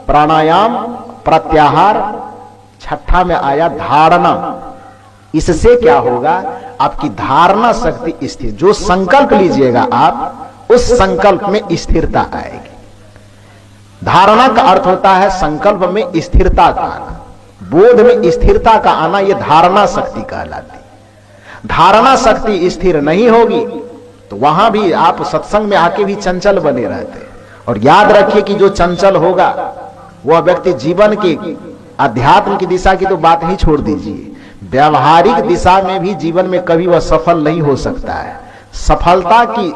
प्राणायाम, प्रत्याहार। छठा में आया धारणा। इससे क्या होगा, आपकी धारणा शक्ति स्थिर, जो संकल्प लीजिएगा आप उस संकल्प में स्थिरता आएगी। धारणा का अर्थ होता है संकल्प में स्थिरता का आना, बोध में स्थिरता का आना, यह धारणा शक्ति कहलाती। धारणा शक्ति स्थिर नहीं होगी तो वहां भी आप सत्संग में आके भी चंचल बने रहते। और याद रखिए कि जो चंचल होगा वह व्यक्ति जीवन की, अध्यात्म की दिशा की तो बात ही छोड़ दीजिए, व्यवहारिक दिशा में भी जीवन में कभी वह सफल नहीं हो सकता है। सफलता की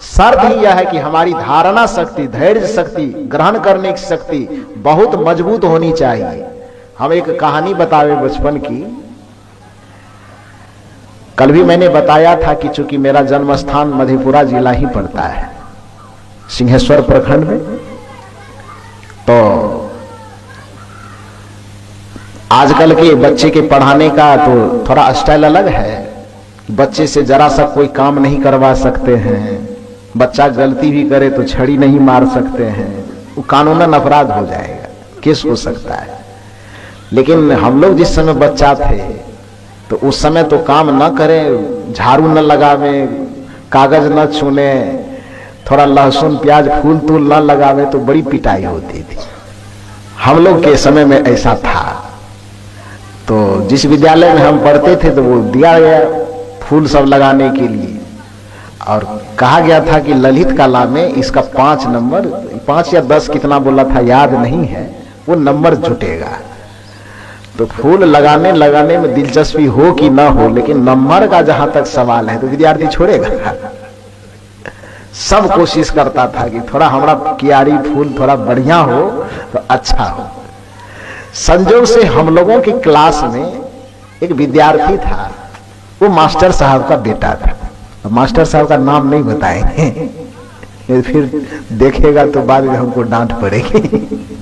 शर्त ही यह है कि हमारी धारणा शक्ति, धैर्य शक्ति, ग्रहण करने की शक्ति बहुत मजबूत होनी चाहिए। हम एक कहानी बतावे बचपन की। कल भी मैंने बताया था कि चूंकि मेरा जन्म स्थान मधेपुरा जिला ही पड़ता है, सिंहेश्वर प्रखंड में, तो आजकल के बच्चे के पढ़ाने का तो थोड़ा स्टाइल अलग है। बच्चे से जरा सा कोई काम नहीं करवा सकते हैं, बच्चा गलती भी करे तो छड़ी नहीं मार सकते हैं, वो कानूनन अपराध हो जाएगा, केस हो सकता है। लेकिन हम लोग जिस समय बच्चा थे तो उस समय तो काम न करें, झाड़ू न लगावे, कागज न छूने, थोड़ा लहसुन प्याज फूल तूल न लगावे तो बड़ी पिटाई होती थी। हम लोग के समय में ऐसा था। तो जिस विद्यालय में हम पढ़ते थे तो वो दिया गया फूल सब लगाने के लिए, और कहा गया था कि ललित कला में इसका 5 नंबर, 5 या 10 कितना बोला था याद नहीं है, वो नंबर जुटेगा। तो फूल लगाने में दिलचस्पी हो कि ना हो, लेकिन नंबर का जहां तक सवाल है तो विद्यार्थी छोड़ेगा। सब कोशिश करता था कि थोड़ा हमारा कियारी फूल थोड़ा बढ़िया हो तो अच्छा हो। संजोग से हम लोगों की क्लास में एक विद्यार्थी था, वो मास्टर साहब का बेटा था। मास्टर साहब का नाम नहीं बताएंगे, फिर देखेगा तो बाद में हमको डांट पड़ेगी।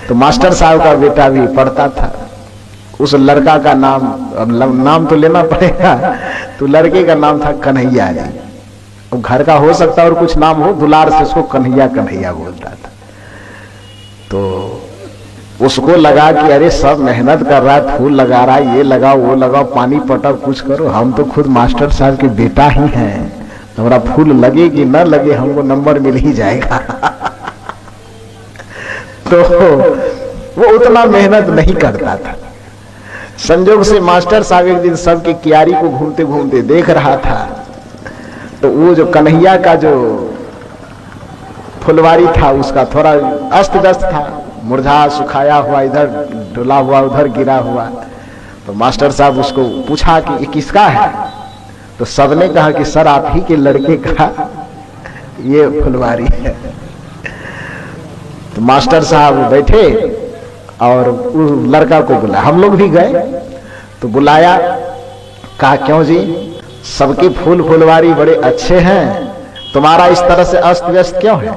तो मास्टर साहब का बेटा भी पढ़ता था। उस लड़का का नाम, अब नाम तो लेना पड़ेगा, तो लड़के का नाम था कन्हैया जी। अब घर का हो सकता और कुछ नाम हो, दुलार से उसको कन्हैया कन्हैया बोलता था। तो उसको लगा कि अरे सब मेहनत कर रहा है, फूल लगा रहा है, ये लगाओ वो लगाओ, पानी पटाओ, कुछ करो, हम तो खुद मास्टर साहब के बेटा ही हैं, हमारा फूल लगे कि न लगे हमको नंबर मिल ही जाएगा। तो वो उतना मेहनत नहीं करता था। संजोग से मास्टर साहब एक दिन सबकी क्यारी को घूमते घूमते देख रहा था, तो वो जो कन्हैया का जो फुलवारी था उसका थोड़ा अस्त व्यस्त था, मुरझा सुखाया हुआ, इधर डुला हुआ उधर गिरा हुआ। तो मास्टर साहब उसको पूछा कि ये किसका है? तो सबने कहा कि सर आप ही के लड़के का ये फुलवारी है। तो मास्टर साहब बैठे और उस लड़का को बुलाया, हम लोग भी गए तो बुलाया, कहा क्यों जी सबके फूल फुलवारी बड़े अच्छे हैं, तुम्हारा इस तरह से अस्त व्यस्त क्यों है,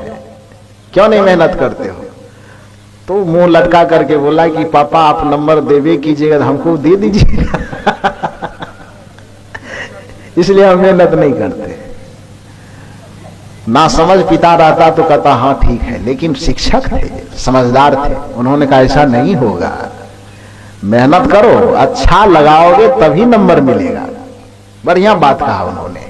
क्यों नहीं मेहनत करते हो? तो मुंह लटका करके बोला कि पापा आप नंबर देवे कीजिएगा तो हमको दे दीजिएगा। इसलिए हम मेहनत नहीं करते। ना समझ पिता रहता तो कहता हाँ ठीक है, लेकिन शिक्षक थे, समझदार थे, उन्होंने कहा ऐसा नहीं होगा, मेहनत करो, अच्छा लगाओगे तभी नंबर मिलेगा। बढ़िया बात कहा उन्होंने।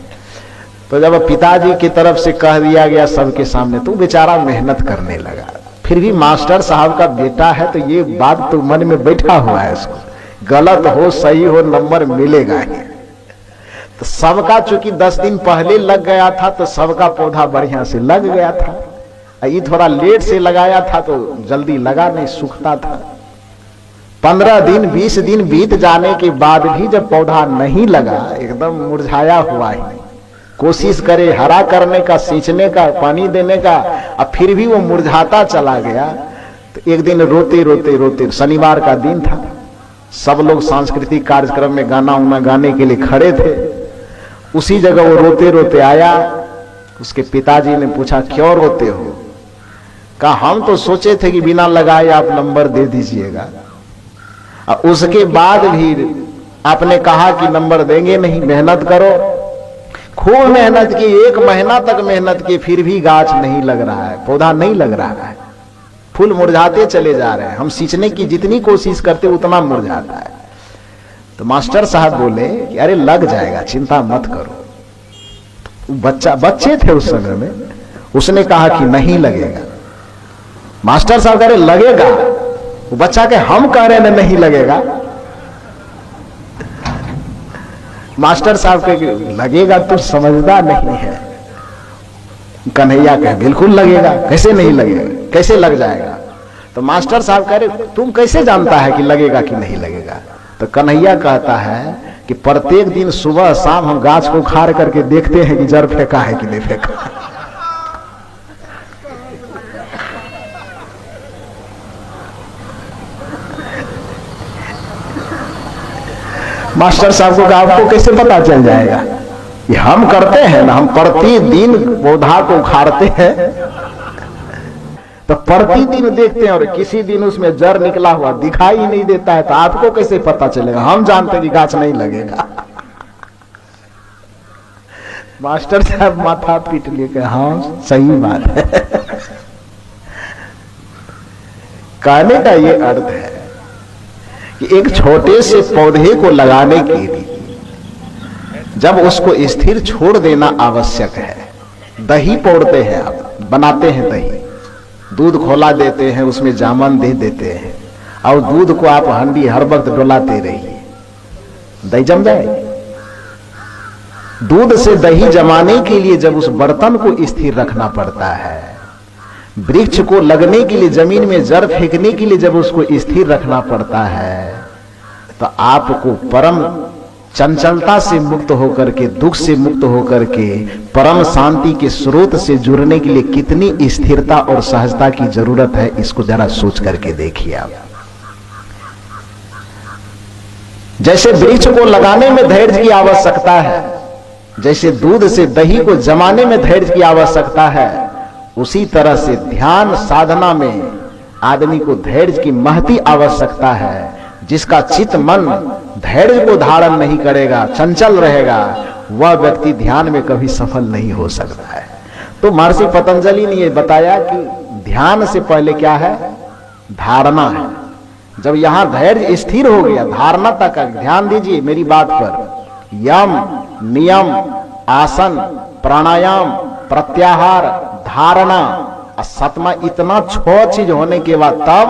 तो जब पिताजी की तरफ से कह दिया गया सबके सामने, तो बेचारा मेहनत करने लगा। फिर भी मास्टर साहब का बेटा है तो ये बात तो मन में बैठा हुआ है, उसको गलत हो सही हो नंबर मिलेगा ही। तो सबका चूंकि 10 दिन पहले लग गया था तो सबका पौधा बढ़िया से लग गया था। ये थोड़ा लेट से लगाया था तो जल्दी लगा नहीं, सूखता था। 15 दिन 20 दिन बीत जाने के बाद भी जब पौधा नहीं लगा, एकदम मुरझाया हुआ है, कोशिश करे हरा करने का, सींचने का, पानी देने का, अब फिर भी वो मुरझाता चला गया। तो एक दिन रोते रोते रोते, शनिवार का दिन था, सब लोग सांस्कृतिक कार्यक्रम में गाना उना गाने के लिए खड़े थे, उसी जगह वो रोते रोते आया। उसके पिताजी ने पूछा क्यों रोते हो? कहा हम तो सोचे थे कि बिना लगाए आप नंबर दे दीजिएगा, और उसके बाद भी आपने कहा कि नंबर देंगे नहीं, मेहनत करो। खूब मेहनत की, 1 महीना तक मेहनत की, फिर भी गाछ नहीं लग रहा है, पौधा नहीं लग रहा है, फूल मुरझाते चले जा रहे हैं, हम सींचने की जितनी कोशिश करते उतना मुरझाता है। तो मास्टर साहब बोले कि अरे लग जाएगा, चिंता मत करो। बच्चे थे उस समय में, उसने कहा कि नहीं लगेगा। मास्टर साहब कह रहे लगेगा, वो बच्चा के हम कह रहे नहीं लगेगा। मास्टर साहब के लगेगा तो समझदार नहीं है। कन्हैया कहे बिल्कुल लगेगा, कैसे नहीं लगेगा, कैसे लग जाएगा? तो मास्टर साहब कह रहे तुम कैसे जानता है कि लगेगा कि नहीं लगेगा? तो कन्हैया कहता है कि प्रत्येक दिन सुबह शाम हम गाछ को उखाड़ करके देखते हैं कि जड़ फेंका है कि नहीं फेंका। मास्टर साहब को कहा आपको कैसे पता चल जाएगा? ये हम करते हैं ना, हम प्रतिदिन पौधा को उखाड़ते हैं तो प्रतिदिन देखते हैं और किसी दिन उसमें जड़ निकला हुआ दिखाई नहीं देता है, तो आपको कैसे पता चलेगा? हम जानते हैं कि गाछ नहीं लगेगा। मास्टर साहब माथा पीट लिए कि हाँ सही बात है। कहने का ये अर्थ है कि एक छोटे से पौधे को लगाने के लिए जब उसको स्थिर छोड़ देना आवश्यक है, दही पौड़ते हैं आप, बनाते हैं दही, दूध खोला देते हैं, उसमें जामन दे देते हैं और दूध को आप हंडी हर वक्त डुलाते रहिए, दही जम जाए। दूध से दही जमाने के लिए जब उस बर्तन को स्थिर रखना पड़ता है, वृक्ष को लगने के लिए, जमीन में जड़ फेंकने के लिए जब उसको स्थिर रखना पड़ता है, तो आपको परम चंचलता से मुक्त होकर के, दुख से मुक्त होकर के परम शांति के स्रोत से जुड़ने के लिए कितनी स्थिरता और सहजता की जरूरत है, इसको जरा सोच करके देखिए आप। जैसे वृक्ष को लगाने में धैर्य की आवश्यकता है, जैसे दूध से दही को जमाने में धैर्य की आवश्यकता है, उसी तरह से ध्यान साधना में आदमी को धैर्य की महती आवश्यकता है। जिसका चित्त मन धैर्य को धारण नहीं करेगा, चंचल रहेगा, वह व्यक्ति ध्यान में कभी सफल नहीं हो सकता है। तो महर्षि पतंजलि ने यह बताया कि ध्यान से पहले क्या है? धारणा है। जब यहां धैर्य स्थिर हो गया, धारणा तक, ध्यान दीजिए मेरी बात पर, यम, नियम, आसन, प्राणायाम, प्रत्याहार, धारणा और सतमा, इतना 6 चीज होने के बाद तब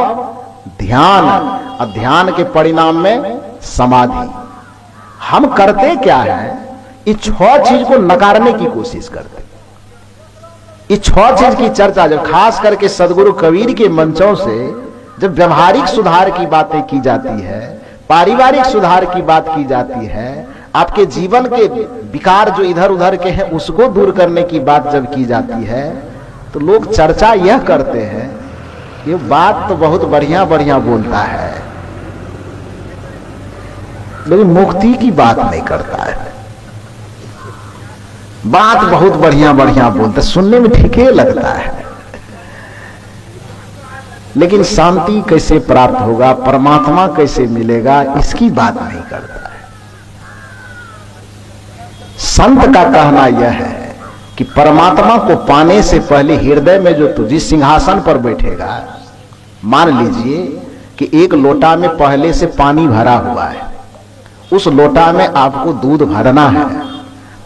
ध्यान, और ध्यान के परिणाम में समाधि। हम करते क्या है? इस 6 चीज को नकारने की कोशिश करते। इस 6 चीज की चर्चा जब खास करके सदगुरु कबीर के मंचों से जब व्यवहारिक सुधार की बातें की जाती है, पारिवारिक सुधार की बात की जाती है, आपके जीवन के विकार जो इधर उधर के हैं उसको दूर करने की बात जब की जाती है, तो लोग चर्चा यह करते हैं, ये बात तो बहुत बढ़िया बढ़िया बोलता है, लेकिन मुक्ति की बात नहीं करता है। बात बहुत बढ़िया बढ़िया बोलता है, सुनने में ठीक ही लगता है, लेकिन शांति कैसे प्राप्त होगा, परमात्मा कैसे मिलेगा, इसकी बात नहीं करता है। संत का कहना यह है कि परमात्मा को पाने से पहले हृदय में जो जिस सिंहासन पर बैठेगा, मान लीजिए कि एक लोटा में पहले से पानी भरा हुआ है, उस लोटा में आपको दूध भरना है,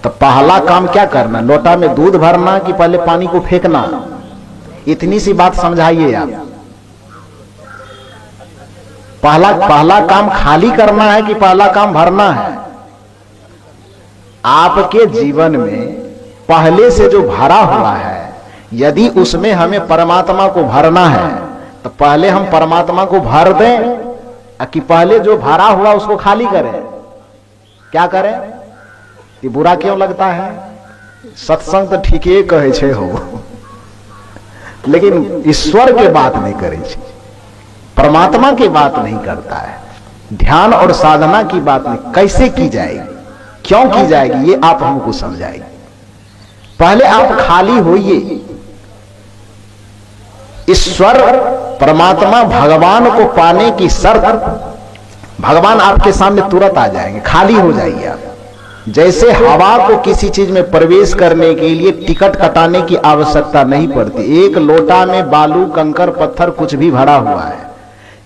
तो पहला काम क्या करना? लोटा में दूध भरना कि पहले पानी को फेंकना? इतनी सी बात समझाइए आप। पहला काम खाली करना है कि पहला काम भरना है? आपके जीवन में पहले से जो भरा हुआ है, यदि उसमें हमें परमात्मा को भरना है, तो पहले हम परमात्मा को भर दें कि पहले जो भरा हुआ उसको खाली करें? क्या करें? ये बुरा क्यों लगता है? सत्संग तो ठीक है कहे छे हो, लेकिन ईश्वर के बात नहीं करे छे, परमात्मा की बात नहीं करता है, ध्यान और साधना की बात नहीं। कैसे की जाएगी, क्यों की जाएगी, ये आप हमको समझाइए। पहले आप खाली होइए। ईश्वर परमात्मा भगवान को पाने की शर्त, भगवान आपके सामने तुरंत आ जाएंगे, खाली हो जाइए आप। जैसे हवा को किसी चीज में प्रवेश करने के लिए टिकट कटाने की आवश्यकता नहीं पड़ती। एक लोटा में बालू, कंकर, पत्थर कुछ भी भरा हुआ है,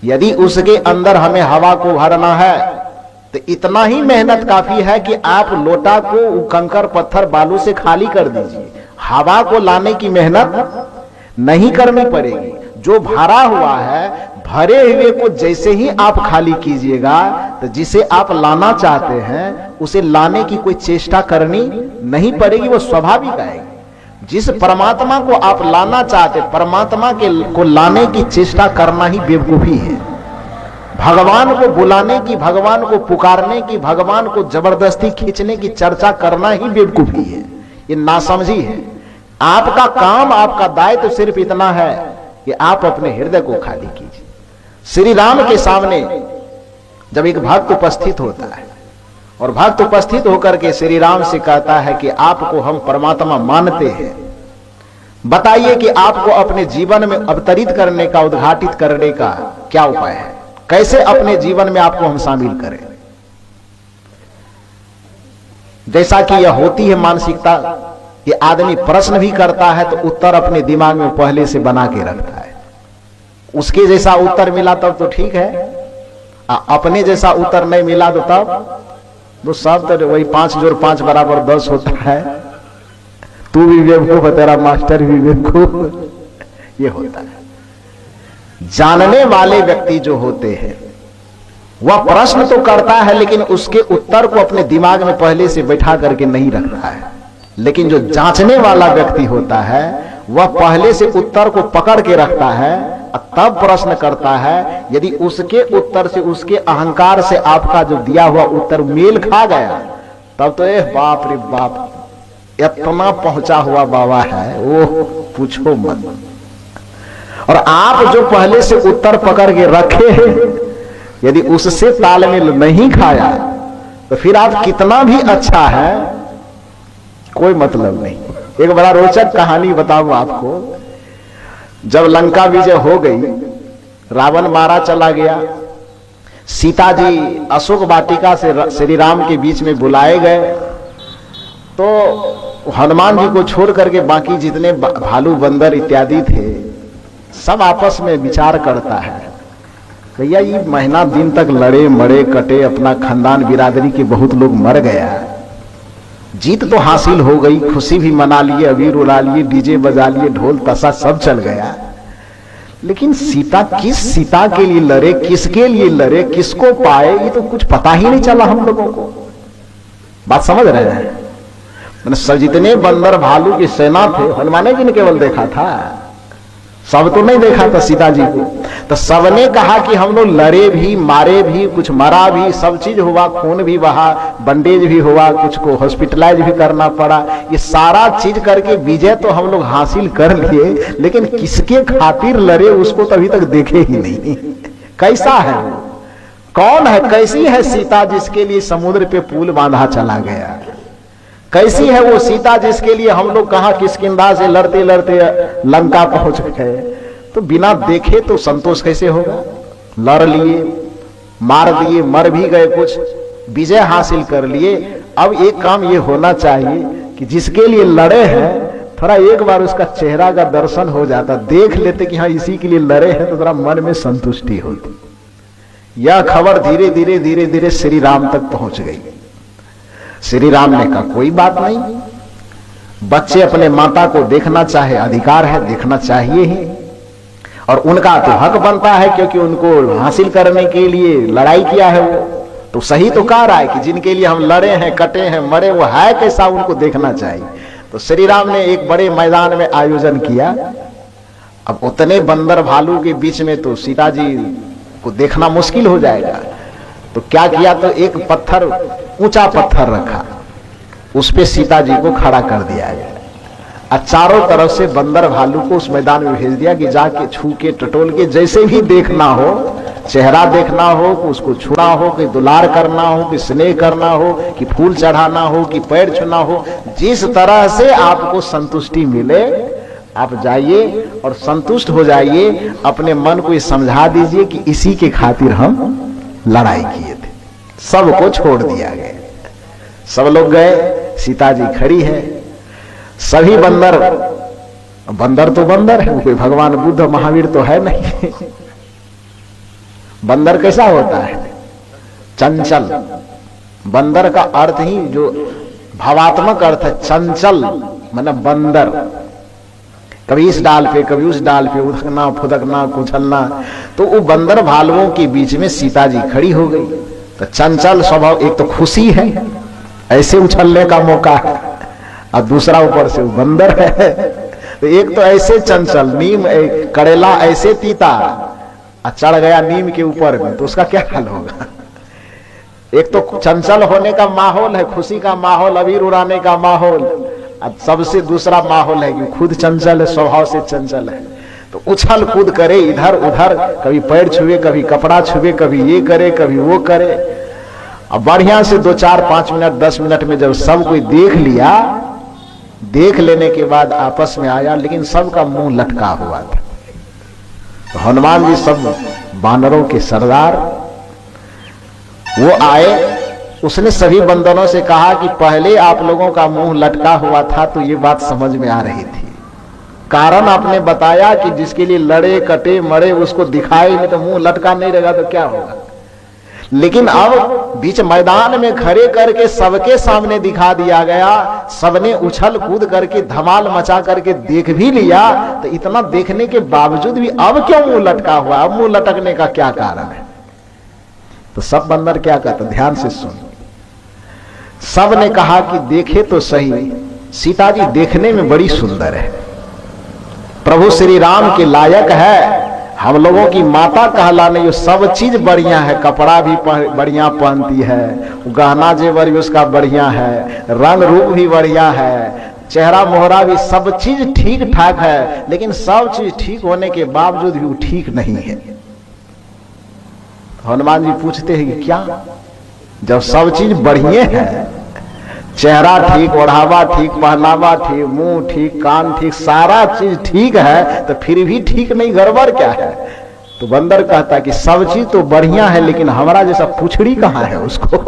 यदि उसके अंदर हमें हवा को भरना है तो इतना ही मेहनत काफी है कि आप लोटा को कंकर, पत्थर, बालू से खाली कर दीजिए। हवा को लाने की मेहनत नहीं करनी पड़ेगी। जो भरा हुआ है, भरे हुए को जैसे ही आप खाली कीजिएगा, तो जिसे आप लाना चाहते हैं उसे लाने की कोई चेष्टा करनी नहीं पड़ेगी, वो स्वाभाविक आएगी। जिस परमात्मा को आप लाना चाहते, परमात्मा को लाने की चेष्टा करना ही बेवकूफी है। भगवान को बुलाने की, भगवान को पुकारने की, भगवान को जबरदस्ती खींचने की चर्चा करना ही बेवकूफी है, ये नासमझी है। आपका काम, आपका दायित्व सिर्फ इतना है कि आप अपने हृदय को खाली कीजिए। श्री राम के सामने जब एक भक्त उपस्थित होता है, और भक्त उपस्थित होकर के श्री राम से कहता है कि आपको हम परमात्मा मानते हैं, बताइए कि आपको अपने जीवन में अवतरित करने का, उद्घाटित करने का क्या उपाय है, कैसे अपने जीवन में आपको हम शामिल करें। जैसा कि यह होती है मानसिकता, ये आदमी प्रश्न भी करता है तो उत्तर अपने दिमाग में पहले से बना के रखता है। उसके जैसा उत्तर मिला तब तो ठीक है, अपने जैसा उत्तर नहीं मिला तो तब तो सब तो वही 5 जोड़ 5 बराबर 10 होता है। तू भी बेवकूफ, तेरा मास्टर भी बेवकूफ, ये होता है। जानने वाले व्यक्ति जो होते हैं वह प्रश्न तो करता है लेकिन उसके उत्तर को अपने दिमाग में पहले से बैठा करके नहीं रखता है। लेकिन जो जांचने वाला व्यक्ति होता है वह पहले से उत्तर को पकड़ के रखता है और तब प्रश्न करता है। यदि उसके उत्तर से, उसके अहंकार से आपका जो दिया हुआ उत्तर मेल खा गया तब तो बाप रे बाप, इतना पहुंचा हुआ बाबा है वो पूछो मत। और आप जो पहले से उत्तर पकड़ के रखे हैं, यदि उससे तालमेल नहीं खाया तो फिर आप कितना भी अच्छा है कोई मतलब नहीं। एक बड़ा रोचक कहानी बताऊं आपको। जब लंका विजय हो गई, रावण मारा चला गया, सीता जी अशोक वाटिका से श्री राम के बीच में बुलाए गए, तो हनुमान जी को छोड़ करके बाकी जितने भालू बंदर इत्यादि थे सब आपस में विचार करता है, भैया ये महीना दिन तक लड़े मरे कटे, अपना खानदान बिरादरी के बहुत लोग मर गया, जीत तो हासिल हो गई, खुशी भी मना लिए, अबीर उड़ा लिए, डीजे बजा लिए, ढोल तसा सब चल गया, लेकिन सीता किस सीता के लिए लड़े, किसके लिए लड़े, किसको पाए, ये तो कुछ पता ही नहीं चला हम लोगों को। बात समझ रहे हैं? मैंने जितने बंदर भालू की सेना थे, हनुमान जी ने केवल देखा था, सब तो नहीं देखा था सीता जी को। तो सबने कहा कि हम लोग लड़े भी, मारे भी, कुछ मरा भी, सब चीज हुआ, खून भी बहा, बंडेज भी हुआ, कुछ को हॉस्पिटलाइज भी करना पड़ा, ये सारा चीज करके विजय तो हम लोग हासिल कर लिए, लेकिन किसके खातिर लड़े उसको तो अभी तक देखे ही नहीं। कैसा है वो, कौन है, कैसी है सीता जिसके लिए समुद्र पे पुल बांधा चला गया, कैसी है वो सीता जिसके लिए हम लोग कहा किष्किंधा से लड़ते लड़ते लंका पहुंच गए। तो बिना देखे तो संतोष कैसे होगा? लड़ लिए, मार दिए, मर भी गए, कुछ विजय हासिल कर लिए। अब एक काम ये होना चाहिए कि जिसके लिए लड़े हैं थोड़ा एक बार उसका चेहरा का दर्शन हो जाता, देख लेते कि हाँ इसी के लिए लड़े हैं, तो थोड़ा मन में संतुष्टि होती। यह खबर धीरे धीरे धीरे धीरे श्री राम तक पहुंच गई। श्री राम ने कहा कोई बात नहीं, बच्चे अपने माता को देखना चाहे अधिकार है, देखना चाहिए ही, और उनका तो हक बनता है क्योंकि उनको हासिल करने के लिए लड़ाई किया है। वो तो सही तो कह रहा है कि जिनके लिए हम लड़े हैं, कटे हैं, मरे, वो है कैसा, उनको देखना चाहिए। तो श्री राम ने एक बड़े मैदान में आयोजन किया। अब उतने बंदर भालू के बीच में तो सीता जी को देखना मुश्किल हो जाएगा। तो क्या किया, तो एक पत्थर, ऊंचा पत्थर रखा, उस पे सीता जी को खड़ा कर दिया गया और चारों तरफ से बंदर भालू को उस मैदान में भेज दिया कि जाके छू के टटोल के जैसे भी देखना हो, चेहरा देखना हो, उसको छूना हो, कि दुलार करना हो, कि स्नेह करना हो, कि फूल चढ़ाना हो, कि पैर छूना हो, जिस तरह से आपको संतुष्टि मिले आप जाइए और संतुष्ट हो जाइए। अपने मन को ये समझा दीजिए कि इसी के खातिर हम लड़ाई किए थे। सबको छोड़ दिया गया, सब लोग गए, सीता जी खड़ी है, सभी बंदर, बंदर तो बंदर है, कोई भगवान बुद्ध महावीर तो है नहीं। बंदर कैसा होता है? चंचल। बंदर का अर्थ ही जो भावात्मक अर्थ है चंचल, मतलब बंदर, कभी इस डाल पे कभी उस डाल पे उधकना फुदकना कुचलना। तो वो बंदर भालुओं के बीच में सीता जी खड़ी हो गई। तो चंचल स्वभाव, एक तो खुशी है, ऐसे उछलने का मौका है, और दूसरा ऊपर से वो बंदर है। तो एक तो ऐसे चंचल, नीम करेला ऐसे तीता, और चढ़ गया नीम के ऊपर में, तो उसका क्या हाल होगा? एक तो चंचल होने का माहौल है, खुशी का माहौल, अबीर उड़ाने का माहौल, अब सबसे दूसरा माहौल है कि खुद चंचल है, स्वभाव से चंचल है। तो उछल कूद करे इधर उधर, कभी पैर छुए, कभी कपड़ा छुए, कभी ये करे कभी वो करे। अब बढ़िया से 2, 4, 5 मिनट 10 मिनट में जब सब कोई देख लिया, देख लेने के बाद आपस में आया, लेकिन सबका मुंह लटका हुआ था। तो हनुमान जी सब बानरों के सरदार वो आए, उसने सभी बंदरों से कहा कि पहले आप लोगों का मुंह लटका हुआ था तो ये बात समझ में आ रही थी, कारण आपने बताया कि जिसके लिए लड़े कटे मरे उसको दिखाई नहीं, तो मुंह लटका नहीं रहेगा तो क्या होगा। लेकिन अब बीच मैदान में खड़े करके सबके सामने दिखा दिया गया, सबने उछल कूद करके धमाल मचा करके देख भी लिया, तो इतना देखने के बावजूद भी अब क्यों मुंह लटका हुआ, अब मुंह लटकने का क्या कारण है। तो सब बंदर क्या कहते, ध्यान से सुन। सब ने कहा कि देखे तो सही, सीता जी देखने में बड़ी सुंदर है, प्रभु श्री राम के लायक है, हम लोगों की माता कहलाने, ये सब चीज बढ़िया है, कपड़ा भी बढ़िया पहनती है, गहना जेवर भी उसका बढ़िया है, रंग रूप भी बढ़िया है, चेहरा मोहरा भी सब चीज ठीक ठाक है, लेकिन सब चीज ठीक होने के बावजूद भी वो ठीक नहीं है। हनुमान जी पूछते हैं कि क्या, जब सब चीज बढ़िया है, चेहरा ठीक, ओढ़ावा ठीक, पहनावा ठीक, मुंह ठीक, कान ठीक, सारा चीज ठीक है, तो फिर भी ठीक नहीं, गड़बड़ क्या है। तो बंदर कहता कि सब चीज तो बढ़िया है, लेकिन हमारा जैसा पुछड़ी कहाँ है उसको